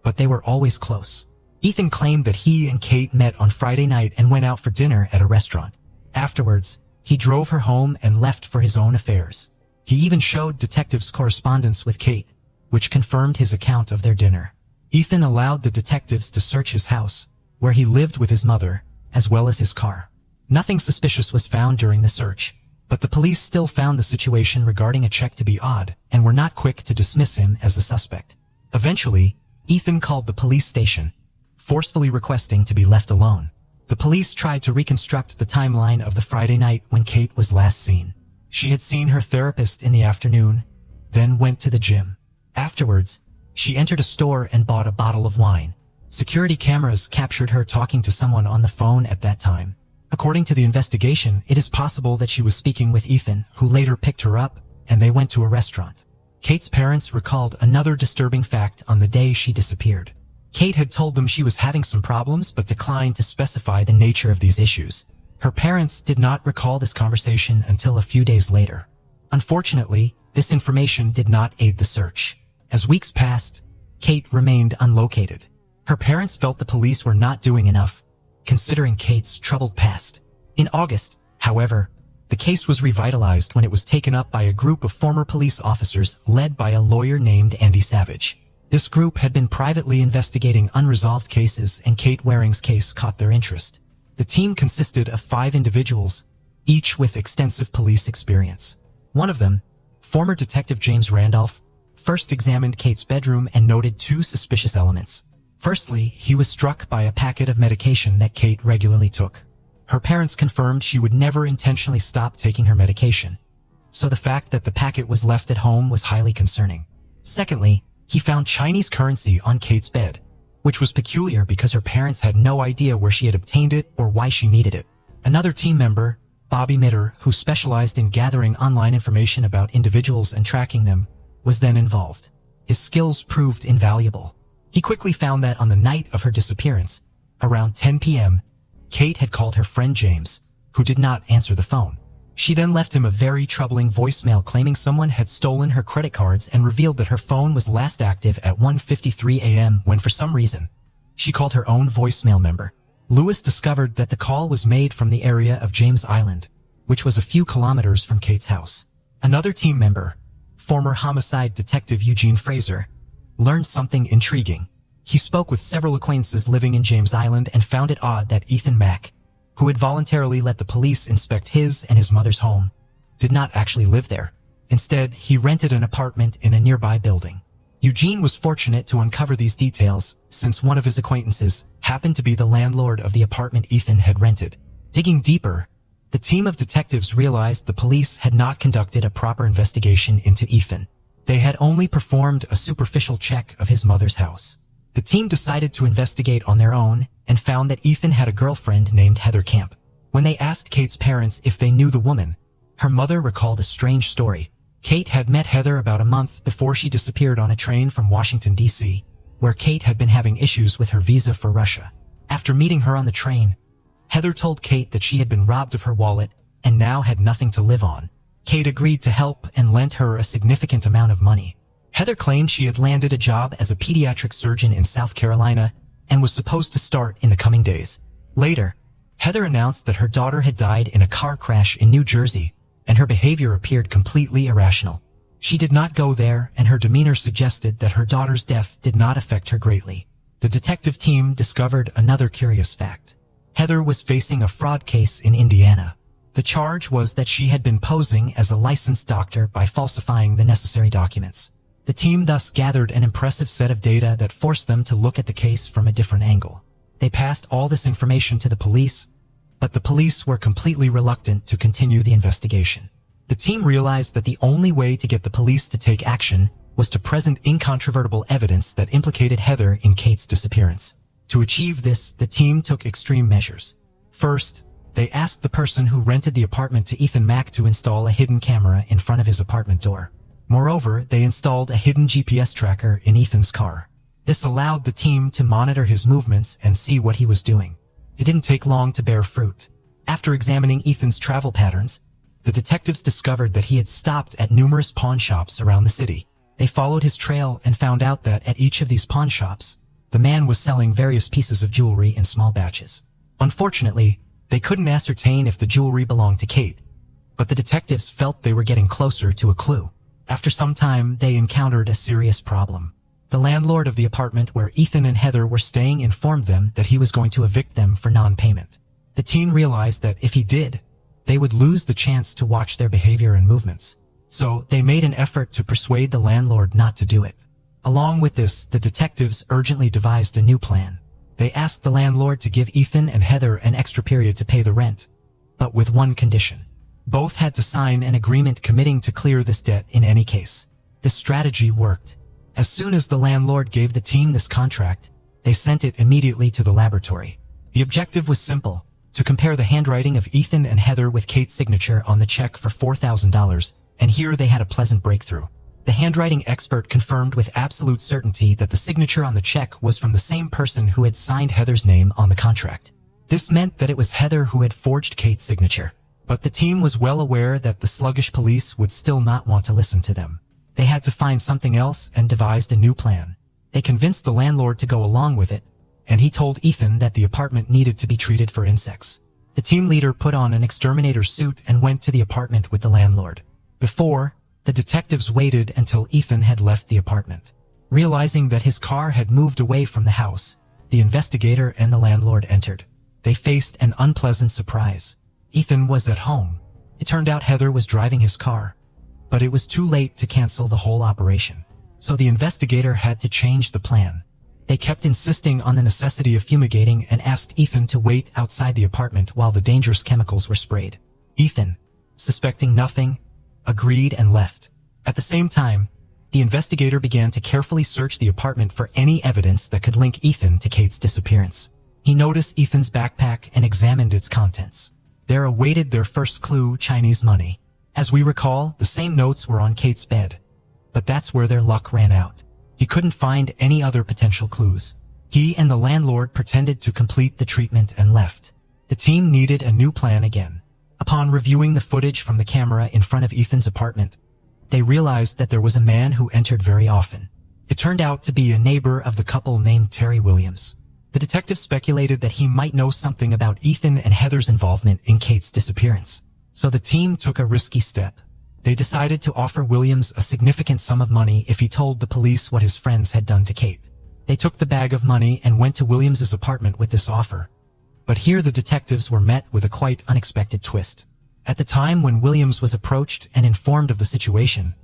but they were always close. Ethan claimed that he and Kate met on Friday night and went out for dinner at a restaurant. Afterwards, he drove her home and left for his own affairs. He even showed detectives correspondence with Kate, which confirmed his account of their dinner. Ethan allowed the detectives to search his house, where he lived with his mother, as well as his car. Nothing suspicious was found during the search, but the police still found the situation regarding a check to be odd and were not quick to dismiss him as a suspect. Eventually, Ethan called the police station, forcefully requesting to be left alone. The police tried to reconstruct the timeline of the Friday night when Kate was last seen. She had seen her therapist in the afternoon, then went to the gym. Afterwards, she entered a store and bought a bottle of wine. Security cameras captured her talking to someone on the phone at that time. According to the investigation, it is possible that she was speaking with Ethan, who later picked her up, and they went to a restaurant. Kate's parents recalled another disturbing fact on the day she disappeared. Kate had told them she was having some problems but declined to specify the nature of these issues. Her parents did not recall this conversation until a few days later. Unfortunately, this information did not aid the search. As weeks passed, Kate remained unlocated. Her parents felt the police were not doing enough, considering Kate's troubled past. In August, however, the case was revitalized when it was taken up by a group of former police officers led by a lawyer named Andy Savage. This group had been privately investigating unresolved cases, and Kate Waring's case caught their interest. The team consisted of 5 individuals, each with extensive police experience. One of them, former Detective James Randolph, first examined Kate's bedroom and noted 2 suspicious elements. Firstly, he was struck by a packet of medication that Kate regularly took. Her parents confirmed she would never intentionally stop taking her medication, so the fact that the packet was left at home was highly concerning. Secondly, he found Chinese currency on Kate's bed, which was peculiar because her parents had no idea where she had obtained it or why she needed it. Another team member, Bobby Mitter, who specialized in gathering online information about individuals and tracking them, was then involved. His skills proved invaluable. He quickly found that on the night of her disappearance, around 10 p.m., Kate had called her friend James, who did not answer the phone. She then left him a very troubling voicemail claiming someone had stolen her credit cards and revealed that her phone was last active at 1:53 a.m. when for some reason, she called her own voicemail number. Lewis discovered that the call was made from the area of James Island, which was a few kilometers from Kate's house. Another team member, former homicide detective Eugene Fraser, learned something intriguing. He spoke with several acquaintances living in James Island and found it odd that Ethan Mack, who had voluntarily let the police inspect his and his mother's home, did not actually live there. Instead, he rented an apartment in a nearby building. Eugene was fortunate to uncover these details, since one of his acquaintances happened to be the landlord of the apartment Ethan had rented. Digging deeper, the team of detectives realized the police had not conducted a proper investigation into Ethan. They had only performed a superficial check of his mother's house. The team decided to investigate on their own and found that Ethan had a girlfriend named Heather Camp. When they asked Kate's parents if they knew the woman, her mother recalled a strange story. Kate had met Heather about a month before she disappeared on a train from Washington, D.C., where Kate had been having issues with her visa for Russia. After meeting her on the train, Heather told Kate that she had been robbed of her wallet and now had nothing to live on. Kate agreed to help and lent her a significant amount of money. Heather claimed she had landed a job as a pediatric surgeon in South Carolina and was supposed to start in the coming days. Later, Heather announced that her daughter had died in a car crash in New Jersey, and her behavior appeared completely irrational. She did not go there, and her demeanor suggested that her daughter's death did not affect her greatly. The detective team discovered another curious fact. Heather was facing a fraud case in Indiana. The charge was that she had been posing as a licensed doctor by falsifying the necessary documents. The team thus gathered an impressive set of data that forced them to look at the case from a different angle. They passed all this information to the police, but the police were completely reluctant to continue the investigation. The team realized that the only way to get the police to take action was to present incontrovertible evidence that implicated Heather in Kate's disappearance. To achieve this, the team took extreme measures. First, they asked the person who rented the apartment to Ethan Mack to install a hidden camera in front of his apartment door. Moreover, they installed a hidden GPS tracker in Ethan's car. This allowed the team to monitor his movements and see what he was doing. It didn't take long to bear fruit. After examining Ethan's travel patterns, the detectives discovered that he had stopped at numerous pawn shops around the city. They followed his trail and found out that at each of these pawn shops, the man was selling various pieces of jewelry in small batches. Unfortunately, they couldn't ascertain if the jewelry belonged to Kate, but the detectives felt they were getting closer to a clue. After some time, they encountered a serious problem. The landlord of the apartment where Ethan and Heather were staying informed them that he was going to evict them for non-payment. The teen realized that if he did, they would lose the chance to watch their behavior and movements. So they made an effort to persuade the landlord not to do it. Along with this, the detectives urgently devised a new plan. They asked the landlord to give Ethan and Heather an extra period to pay the rent, but with one condition. Both had to sign an agreement committing to clear this debt in any case. This strategy worked. As soon as the landlord gave the team this contract, they sent it immediately to the laboratory. The objective was simple: to compare the handwriting of Ethan and Heather with Kate's signature on the check for $4,000, and here they had a pleasant breakthrough. The handwriting expert confirmed with absolute certainty that the signature on the check was from the same person who had signed Heather's name on the contract. This meant that it was Heather who had forged Kate's signature. But the team was well aware that the sluggish police would still not want to listen to them. They had to find something else and devised a new plan. They convinced the landlord to go along with it, and he told Ethan that the apartment needed to be treated for insects. The team leader put on an exterminator's suit and went to the apartment with the landlord. Before, the detectives waited until Ethan had left the apartment. Realizing that his car had moved away from the house, the investigator and the landlord entered. They faced an unpleasant surprise. Ethan was at home. It turned out Heather was driving his car, but it was too late to cancel the whole operation. So the investigator had to change the plan. They kept insisting on the necessity of fumigating and asked Ethan to wait outside the apartment while the dangerous chemicals were sprayed. Ethan, suspecting nothing, agreed and left. At the same time, the investigator began to carefully search the apartment for any evidence that could link Ethan to Kate's disappearance. He noticed Ethan's backpack and examined its contents. There awaited their first clue: Chinese money. As we recall, the same notes were on Kate's bed. But that's where their luck ran out. He couldn't find any other potential clues. He and the landlord pretended to complete the treatment and left. The team needed a new plan again. Upon reviewing the footage from the camera in front of Ethan's apartment, they realized that there was a man who entered very often. It turned out to be a neighbor of the couple named Terry Williams. The detective speculated that he might know something about Ethan and Heather's involvement in Kate's disappearance. So the team took a risky step. They decided to offer Williams a significant sum of money if he told the police what his friends had done to Kate. They took the bag of money and went to Williams's apartment with this offer. But here the detectives were met with a quite unexpected twist. At the time when Williams was approached and informed of the situation,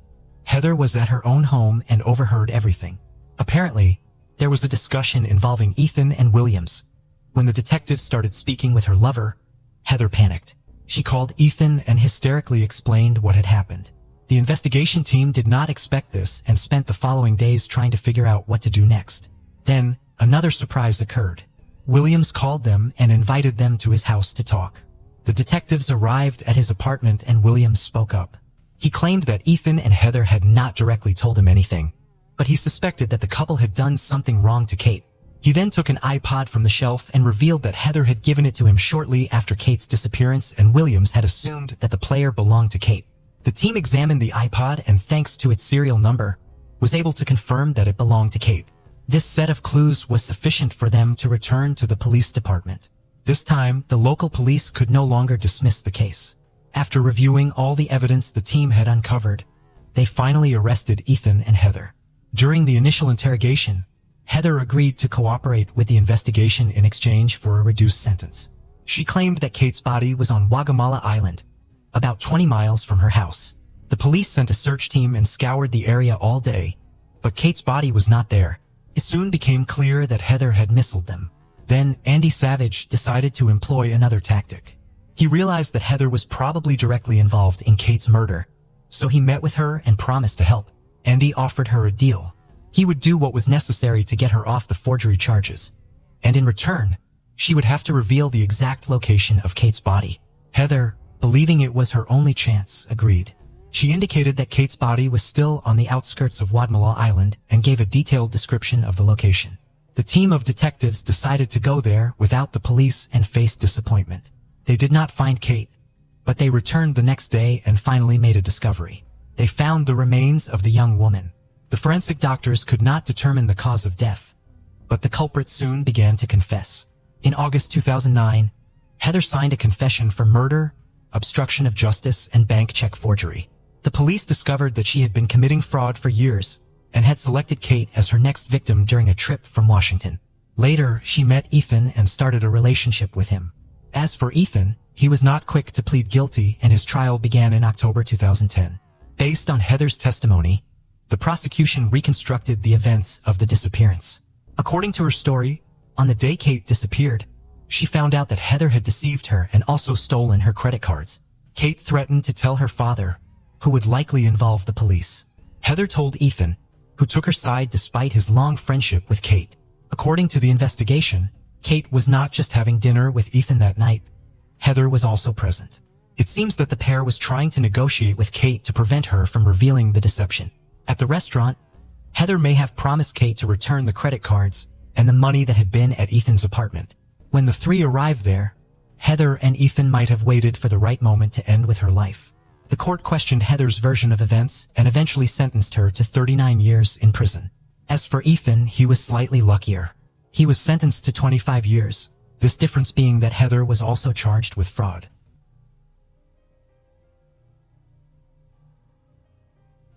Heather was at her own home and overheard everything. Apparently, there was a discussion involving Ethan and Williams. When the detective started speaking with her lover, Heather panicked. She called Ethan and hysterically explained what had happened. The investigation team did not expect this and spent the following days trying to figure out what to do next. Then, another surprise occurred. Williams called them and invited them to his house to talk. The detectives arrived at his apartment and Williams spoke up. He claimed that Ethan and Heather had not directly told him anything, but he suspected that the couple had done something wrong to Kate. He then took an iPod from the shelf and revealed that Heather had given it to him shortly after Kate's disappearance and Williams had assumed that the player belonged to Kate. The team examined the iPod and thanks to its serial number, was able to confirm that it belonged to Kate. This set of clues was sufficient for them to return to the police department. This time, the local police could no longer dismiss the case. After reviewing all the evidence the team had uncovered, they finally arrested Ethan and Heather. During the initial interrogation, Heather agreed to cooperate with the investigation in exchange for a reduced sentence. She claimed that Kate's body was on Guatemala Island, about 20 miles from her house. The police sent a search team and scoured the area all day, but Kate's body was not there. It soon became clear that Heather had missiled them. Then Andy Savage decided to employ another tactic. He realized that Heather was probably directly involved in Kate's murder, so he met with her and promised to help. Andy offered her a deal. He would do what was necessary to get her off the forgery charges, and in return, she would have to reveal the exact location of Kate's body. Heather, believing it was her only chance, agreed. She indicated that Kate's body was still on the outskirts of Guatemala Island and gave a detailed description of the location. The team of detectives decided to go there without the police and faced disappointment. They did not find Kate, but they returned the next day and finally made a discovery. They found the remains of the young woman. The forensic doctors could not determine the cause of death, but the culprit soon began to confess. In August 2009, Heather signed a confession for murder, obstruction of justice, and bank check forgery. The police discovered that she had been committing fraud for years and had selected Kate as her next victim during a trip from Washington. Later, she met Ethan and started a relationship with him. As for Ethan, he was not quick to plead guilty and his trial began in October 2010. Based on Heather's testimony, the prosecution reconstructed the events of the disappearance. According to her story, on the day Kate disappeared, she found out that Heather had deceived her and also stolen her credit cards. Kate threatened to tell her father, who would likely involve the police. Heather told Ethan, who took her side despite his long friendship with Kate. According to the investigation, Kate was not just having dinner with Ethan that night. Heather was also present. It seems that the pair was trying to negotiate with Kate to prevent her from revealing the deception. At the restaurant, Heather may have promised Kate to return the credit cards and the money that had been at Ethan's apartment. When the three arrived there, Heather and Ethan might have waited for the right moment to end with her life. The court questioned Heather's version of events and eventually sentenced her to 39 years in prison. As for Ethan, he was slightly luckier. He was sentenced to 25 years, this difference being that Heather was also charged with fraud.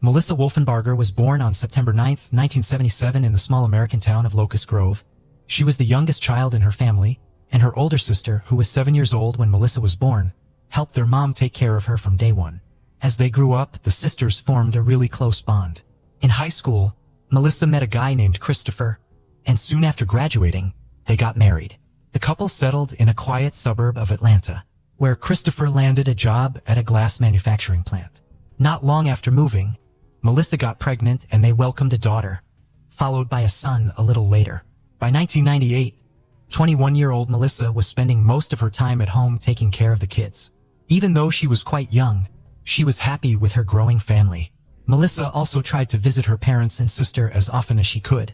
Melissa Wolfenbarger was born on September 9, 1977 in the small American town of Locust Grove. She was the youngest child in her family, and her older sister, who was 7 years old when Melissa was born, helped their mom take care of her from day one. As they grew up, the sisters formed a really close bond. In high school, Melissa met a guy named Christopher, and soon after graduating, they got married. The couple settled in a quiet suburb of Atlanta, where Christopher landed a job at a glass manufacturing plant. Not long after moving, Melissa got pregnant and they welcomed a daughter, followed by a son a little later. By 1998, 21-year-old Melissa was spending most of her time at home taking care of the kids. Even though she was quite young, she was happy with her growing family. Melissa also tried to visit her parents and sister as often as she could,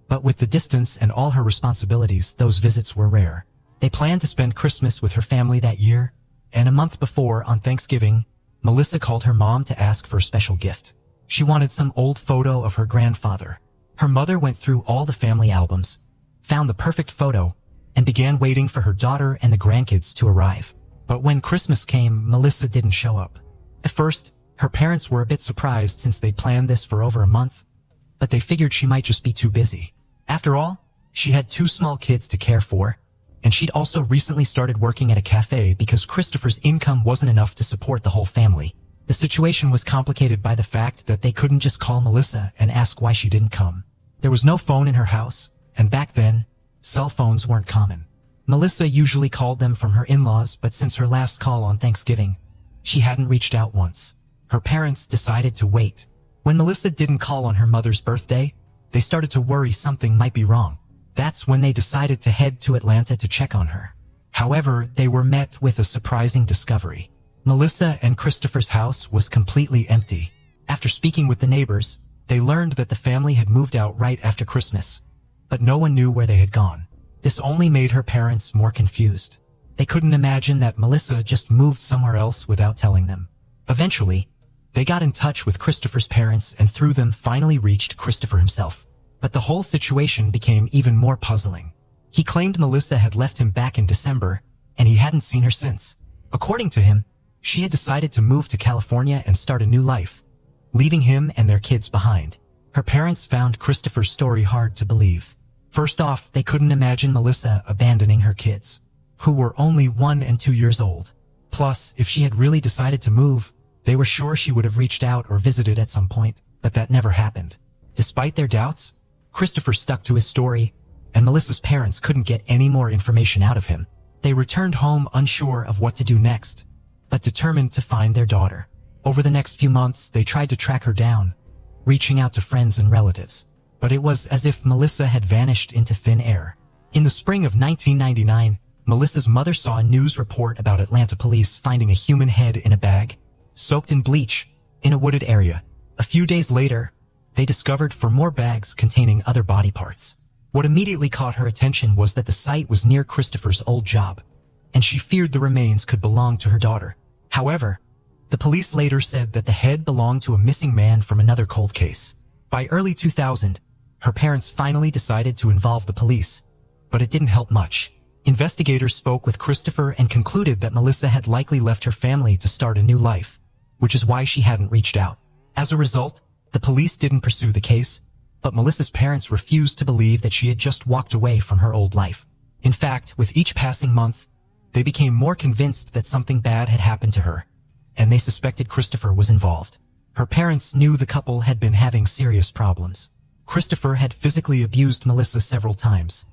but with the distance and all her responsibilities, those visits were rare. They planned to spend Christmas with her family that year, and a month before, on Thanksgiving, Melissa called her mom to ask for a special gift. She wanted some old photo of her grandfather. Her mother went through all the family albums, found the perfect photo, and began waiting for her daughter and the grandkids to arrive. But when Christmas came, Melissa didn't show up. At first, her parents were a bit surprised since they planned this for over a month, but they figured she might just be too busy. After all, she had 2 small kids to care for, and she'd also recently started working at a cafe because Christopher's income wasn't enough to support the whole family. The situation was complicated by the fact that they couldn't just call Melissa and ask why she didn't come. There was no phone in her house, and back then, cell phones weren't common. Melissa usually called them from her in-laws, but since her last call on Thanksgiving, she hadn't reached out once. Her parents decided to wait. When Melissa didn't call on her mother's birthday, they started to worry something might be wrong. That's when they decided to head to Atlanta to check on her. However, they were met with a surprising discovery. Melissa and Christopher's house was completely empty. After speaking with the neighbors, they learned that the family had moved out right after Christmas, but no one knew where they had gone. This only made her parents more confused. They couldn't imagine that Melissa just moved somewhere else without telling them. Eventually, They got in touch with Christopher's parents and through them finally reached Christopher himself. But the whole situation became even more puzzling. He claimed Melissa had left him back in December, and he hadn't seen her since. According to him, she had decided to move to California and start a new life, leaving him and their kids behind. Her parents found Christopher's story hard to believe. First off, they couldn't imagine Melissa abandoning her kids, who were only 1 and 2 years old. Plus, if she had really decided to move, they were sure she would have reached out or visited at some point, but that never happened. Despite their doubts, Christopher stuck to his story, and Melissa's parents couldn't get any more information out of him. They returned home unsure of what to do next, but determined to find their daughter. Over the next few months, they tried to track her down, reaching out to friends and relatives. But it was as if Melissa had vanished into thin air. In the spring of 1999, Melissa's mother saw a news report about Atlanta police finding a human head in a bag, soaked in bleach, in a wooded area. A few days later, they discovered 4 more bags containing other body parts. What immediately caught her attention was that the site was near Christopher's old job, and she feared the remains could belong to her daughter. However, the police later said that the head belonged to a missing man from another cold case. By early 2000, her parents finally decided to involve the police, but it didn't help much. Investigators spoke with Christopher and concluded that Melissa had likely left her family to start a new life, which is why she hadn't reached out. As a result, the police didn't pursue the case, but Melissa's parents refused to believe that she had just walked away from her old life. In fact, with each passing month, they became more convinced that something bad had happened to her, and they suspected Christopher was involved. Her parents knew the couple had been having serious problems. Christopher had physically abused Melissa several times,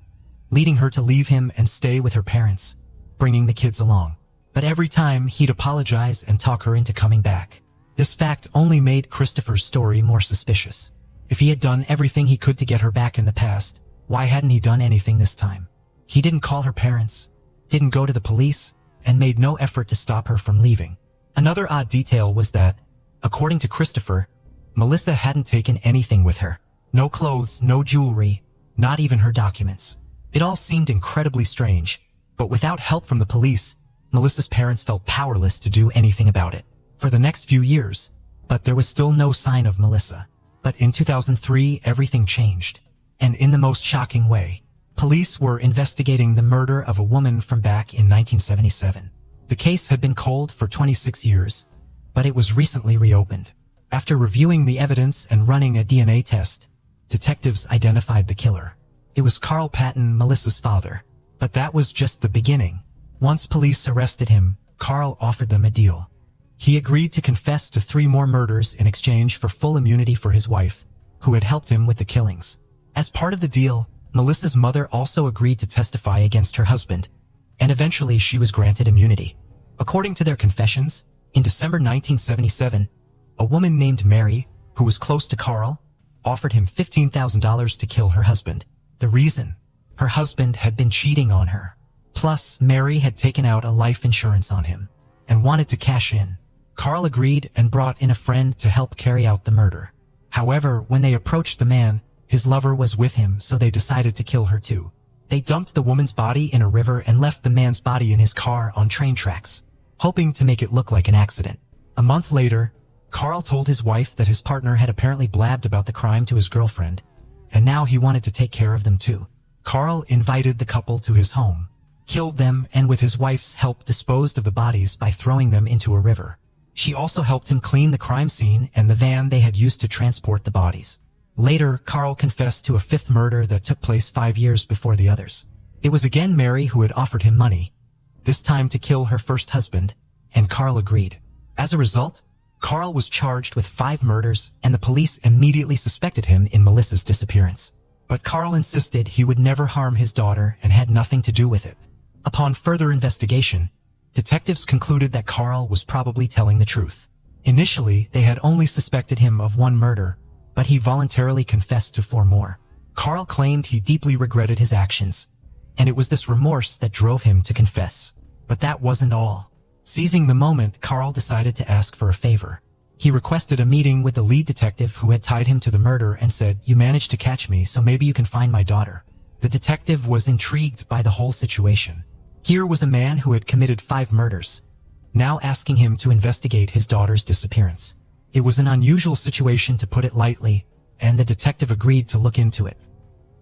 leading her to leave him and stay with her parents, bringing the kids along. But every time he'd apologize and talk her into coming back. This fact only made Christopher's story more suspicious. If he had done everything he could to get her back in the past, why hadn't he done anything this time? He didn't call her parents, didn't go to the police, and made no effort to stop her from leaving. Another odd detail was that, according to Christopher, Melissa hadn't taken anything with her. No clothes, no jewelry, not even her documents. It all seemed incredibly strange, but without help from the police, Melissa's parents felt powerless to do anything about it. For the next few years, but there was still no sign of Melissa. But in 2003, everything changed. And in the most shocking way, police were investigating the murder of a woman from back in 1977. The case had been cold for 26 years, but it was recently reopened. After reviewing the evidence and running a DNA test, detectives identified the killer. It was Carl Patton, Melissa's father. But that was just the beginning. Once police arrested him, Carl offered them a deal. He agreed to confess to 3 more murders in exchange for full immunity for his wife, who had helped him with the killings. As part of the deal, Melissa's mother also agreed to testify against her husband, and eventually she was granted immunity. According to their confessions, in December 1977, a woman named Mary, who was close to Carl, offered him $15,000 to kill her husband. The reason? Her husband had been cheating on her. Plus, Mary had taken out a life insurance on him and wanted to cash in. Carl agreed and brought in a friend to help carry out the murder. However, when they approached the man, his lover was with him, so they decided to kill her too. They dumped the woman's body in a river and left the man's body in his car on train tracks, hoping to make it look like an accident. A month later, Carl told his wife that his partner had apparently blabbed about the crime to his girlfriend, and now he wanted to take care of them too. Carl invited the couple to his home, killed them, and with his wife's help disposed of the bodies by throwing them into a river. She also helped him clean the crime scene and the van they had used to transport the bodies. Later, Carl confessed to a 5th murder that took place 5 years before the others. It was again Mary who had offered him money, this time to kill her first husband, and Carl agreed. As a result, Carl was charged with 5 murders, and the police immediately suspected him in Melissa's disappearance. But Carl insisted he would never harm his daughter and had nothing to do with it. Upon further investigation, detectives concluded that Carl was probably telling the truth. Initially, they had only suspected him of 1 murder, but he voluntarily confessed to 4 more. Carl claimed he deeply regretted his actions, and it was this remorse that drove him to confess. But that wasn't all. Seizing the moment, Carl decided to ask for a favor. He requested a meeting with the lead detective who had tied him to the murder and said, "You managed to catch me, so maybe you can find my daughter." The detective was intrigued by the whole situation. Here was a man who had committed 5 murders, now asking him to investigate his daughter's disappearance. It was an unusual situation, to put it lightly, and the detective agreed to look into it.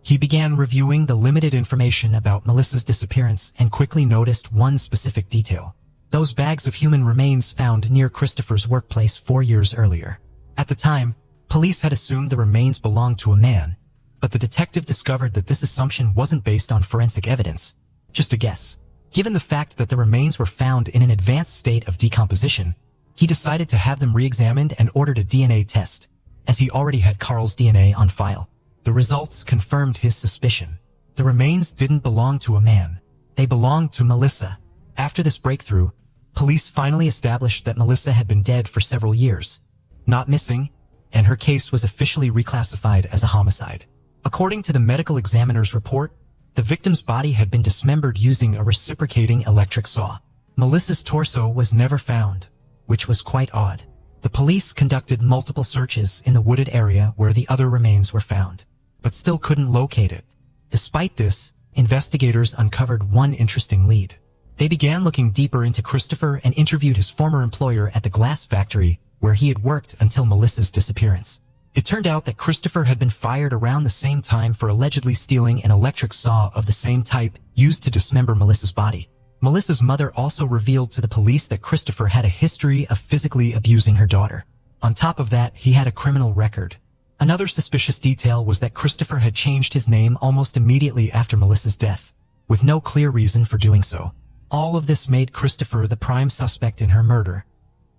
He began reviewing the limited information about Melissa's disappearance and quickly noticed one specific detail: those bags of human remains found near Christopher's workplace 4 years earlier. At the time, police had assumed the remains belonged to a man, but the detective discovered that this assumption wasn't based on forensic evidence, just a guess. Given the fact that the remains were found in an advanced state of decomposition, he decided to have them re-examined and ordered a DNA test, as he already had Carl's DNA on file. The results confirmed his suspicion. The remains didn't belong to a man. They belonged to Melissa. After this breakthrough, police finally established that Melissa had been dead for several years, not missing, and her case was officially reclassified as a homicide. According to the medical examiner's report, the victim's body had been dismembered using a reciprocating electric saw. Melissa's torso was never found, which was quite odd. The police conducted multiple searches in the wooded area where the other remains were found, but still couldn't locate it. Despite this, investigators uncovered one interesting lead. They began looking deeper into Christopher and interviewed his former employer at the glass factory where he had worked until Melissa's disappearance. It turned out that Christopher had been fired around the same time for allegedly stealing an electric saw of the same type used to dismember Melissa's body. Melissa's mother also revealed to the police that Christopher had a history of physically abusing her daughter. On top of that, he had a criminal record. Another suspicious detail was that Christopher had changed his name almost immediately after Melissa's death, with no clear reason for doing so. All of this made Christopher the prime suspect in her murder,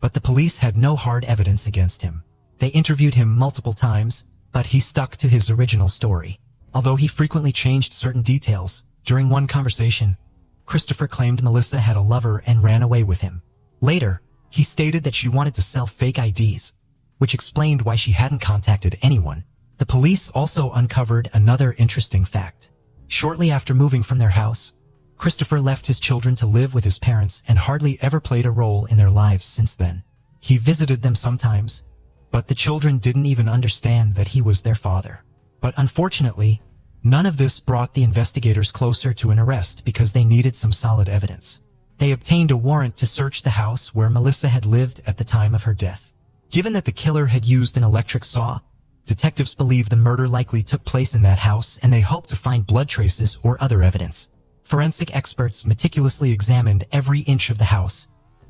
but the police had no hard evidence against him. They interviewed him multiple times, but he stuck to his original story. Although he frequently changed certain details, during one conversation, Christopher claimed Melissa had a lover and ran away with him. Later, he stated that she wanted to sell fake IDs, which explained why she hadn't contacted anyone. The police also uncovered another interesting fact. Shortly after moving from their house, Christopher left his children to live with his parents and hardly ever played a role in their lives since then. He visited them sometimes, but the children didn't even understand that he was their father. But unfortunately, none of this brought the investigators closer to an arrest because they needed some solid evidence. They obtained a warrant to search the house where Melissa had lived at the time of her death. Given that the killer had used an electric saw, detectives believe the murder likely took place in that house, and they hoped to find blood traces or other evidence. Forensic experts meticulously examined every inch of the house,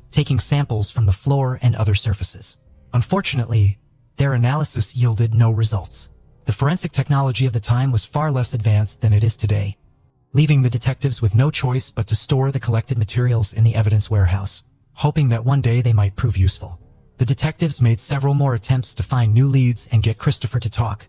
taking samples from the floor and other surfaces. Unfortunately, their analysis yielded no results. The forensic technology of the time was far less advanced than it is today, leaving the detectives with no choice but to store the collected materials in the evidence warehouse, hoping that one day they might prove useful. The detectives made several more attempts to find new leads and get Christopher to talk,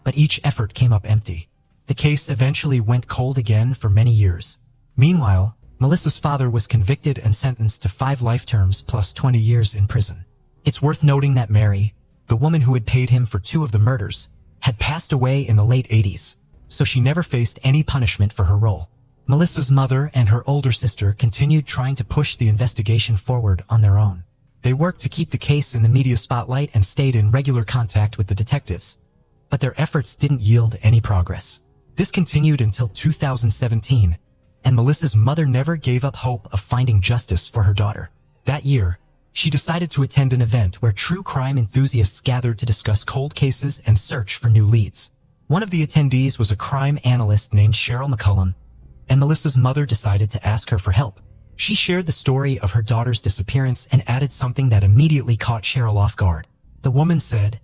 but each effort came up empty. The case eventually went cold again for many years. Meanwhile, Melissa's father was convicted and sentenced to 5 life terms plus 20 years in prison. It's worth noting that Mary, the woman who had paid him for 2 of the murders, had passed away in the late 80s, so she never faced any punishment for her role. Melissa's mother and her older sister continued trying to push the investigation forward on their own. They worked to keep the case in the media spotlight and stayed in regular contact with the detectives, but their efforts didn't yield any progress. This continued until 2017, and Melissa's mother never gave up hope of finding justice for her daughter. That year, she decided to attend an event where true crime enthusiasts gathered to discuss cold cases and search for new leads. One of the attendees was a crime analyst named Cheryl McCullum, and Melissa's mother decided to ask her for help. She shared the story of her daughter's disappearance and added something that immediately caught Cheryl off guard. The woman said,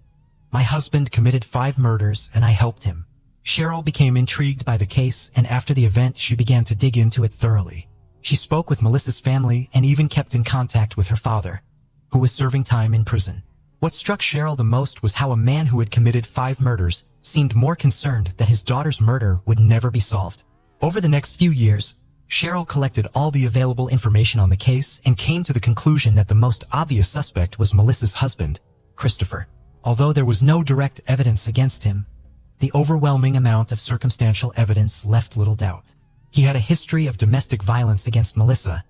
"My husband committed 5 murders and I helped him." Cheryl became intrigued by the case, and after the event she began to dig into it thoroughly. She spoke with Melissa's family and even kept in contact with her father, who was serving time in prison. What struck Cheryl the most was how a man who had committed 5 murders seemed more concerned that his daughter's murder would never be solved. Over the next few years, Cheryl collected all the available information on the case and came to the conclusion that the most obvious suspect was Melissa's husband, Christopher. Although there was no direct evidence against him, the overwhelming amount of circumstantial evidence left little doubt. He had a history of domestic violence against Melissa,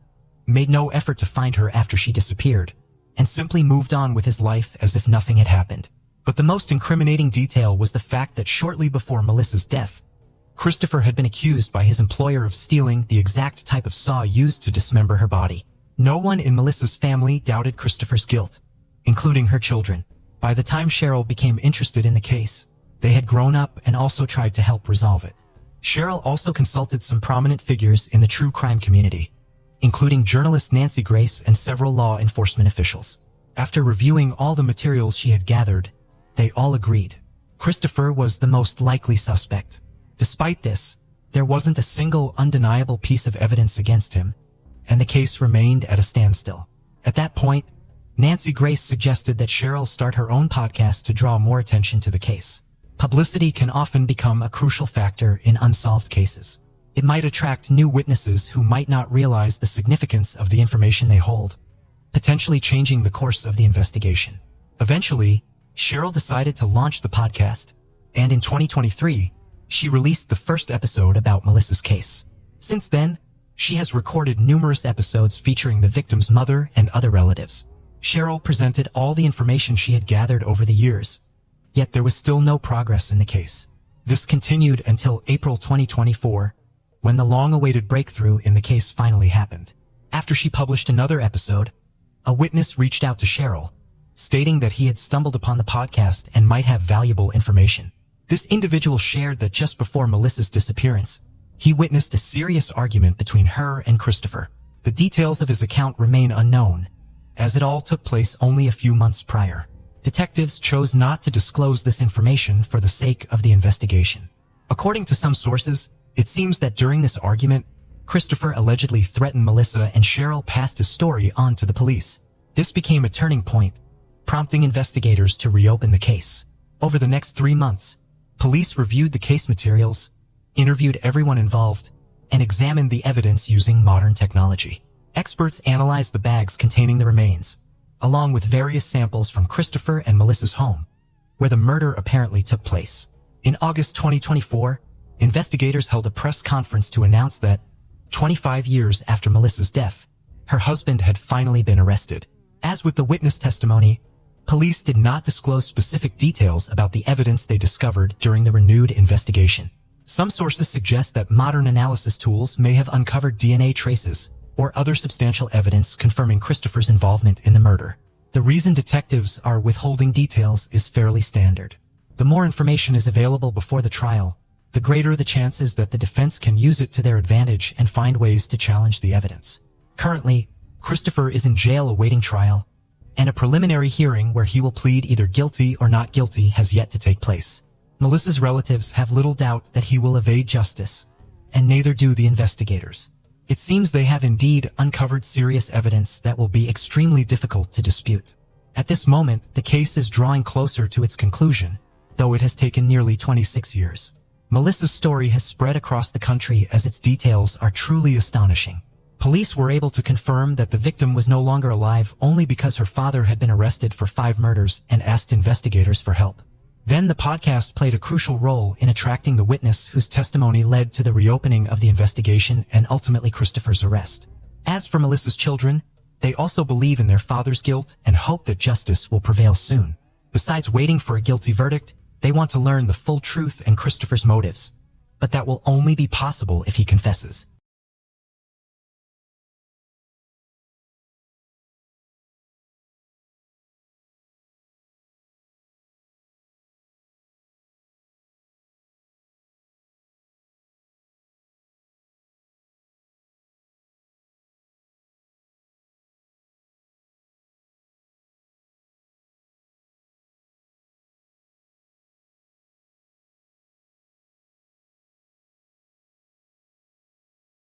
made no effort to find her after she disappeared, and simply moved on with his life as if nothing had happened. But the most incriminating detail was the fact that shortly before Melissa's death, Christopher had been accused by his employer of stealing the exact type of saw used to dismember her body. No one in Melissa's family doubted Christopher's guilt, including her children. By the time Cheryl became interested in the case, they had grown up and also tried to help resolve it. Cheryl also consulted some prominent figures in the true crime community, including journalist Nancy Grace and several law enforcement officials. After reviewing all the materials she had gathered, they all agreed Christopher was the most likely suspect. Despite this, there wasn't a single undeniable piece of evidence against him, and the case remained at a standstill. At that point, Nancy Grace suggested that Cheryl start her own podcast to draw more attention to the case. Publicity can often become a crucial factor in unsolved cases. It might attract new witnesses who might not realize the significance of the information they hold, potentially changing the course of the investigation. Eventually, Cheryl decided to launch the podcast, and in 2023, she released the first episode about Melissa's case. Since then, she has recorded numerous episodes featuring the victim's mother and other relatives. Cheryl presented all the information she had gathered over the years, yet there was still no progress in the case. This continued until April 2024, when the long-awaited breakthrough in the case finally happened. After she published another episode, a witness reached out to Cheryl, stating that he had stumbled upon the podcast and might have valuable information. This individual shared that just before Melissa's disappearance, he witnessed a serious argument between her and Christopher. The details of his account remain unknown, as it all took place only a few months prior. Detectives chose not to disclose this information for the sake of the investigation. According to some sources, it seems that during this argument, Christopher allegedly threatened Melissa and Cheryl passed his story on to the police. This became a turning point, prompting investigators to reopen the case. Over the next 3 months, police reviewed the case materials, interviewed everyone involved, and examined the evidence using modern technology. Experts analyzed the bags containing the remains, along with various samples from Christopher and Melissa's home, where the murder apparently took place. In August 2024, investigators held a press conference to announce that, 25 years after Melissa's death, her husband had finally been arrested. As with the witness testimony, police did not disclose specific details about the evidence they discovered during the renewed investigation. Some sources suggest that modern analysis tools may have uncovered DNA traces or other substantial evidence confirming Christopher's involvement in the murder. The reason detectives are withholding details is fairly standard. The more information is available before the trial, the greater the chances that the defense can use it to their advantage and find ways to challenge the evidence. Currently, Christopher is in jail awaiting trial, and a preliminary hearing where he will plead either guilty or not guilty has yet to take place. Melissa's relatives have little doubt that he will evade justice, and neither do the investigators. It seems they have indeed uncovered serious evidence that will be extremely difficult to dispute. At this moment, the case is drawing closer to its conclusion, though it has taken nearly 26 years. Melissa's story has spread across the country as its details are truly astonishing. Police were able to confirm that the victim was no longer alive only because her father had been arrested for 5 murders and asked investigators for help. Then the podcast played a crucial role in attracting the witness whose testimony led to the reopening of the investigation and ultimately Christopher's arrest. As for Melissa's children, they also believe in their father's guilt and hope that justice will prevail soon. Besides waiting for a guilty verdict, they want to learn the full truth and Christopher's motives. But that will only be possible if he confesses.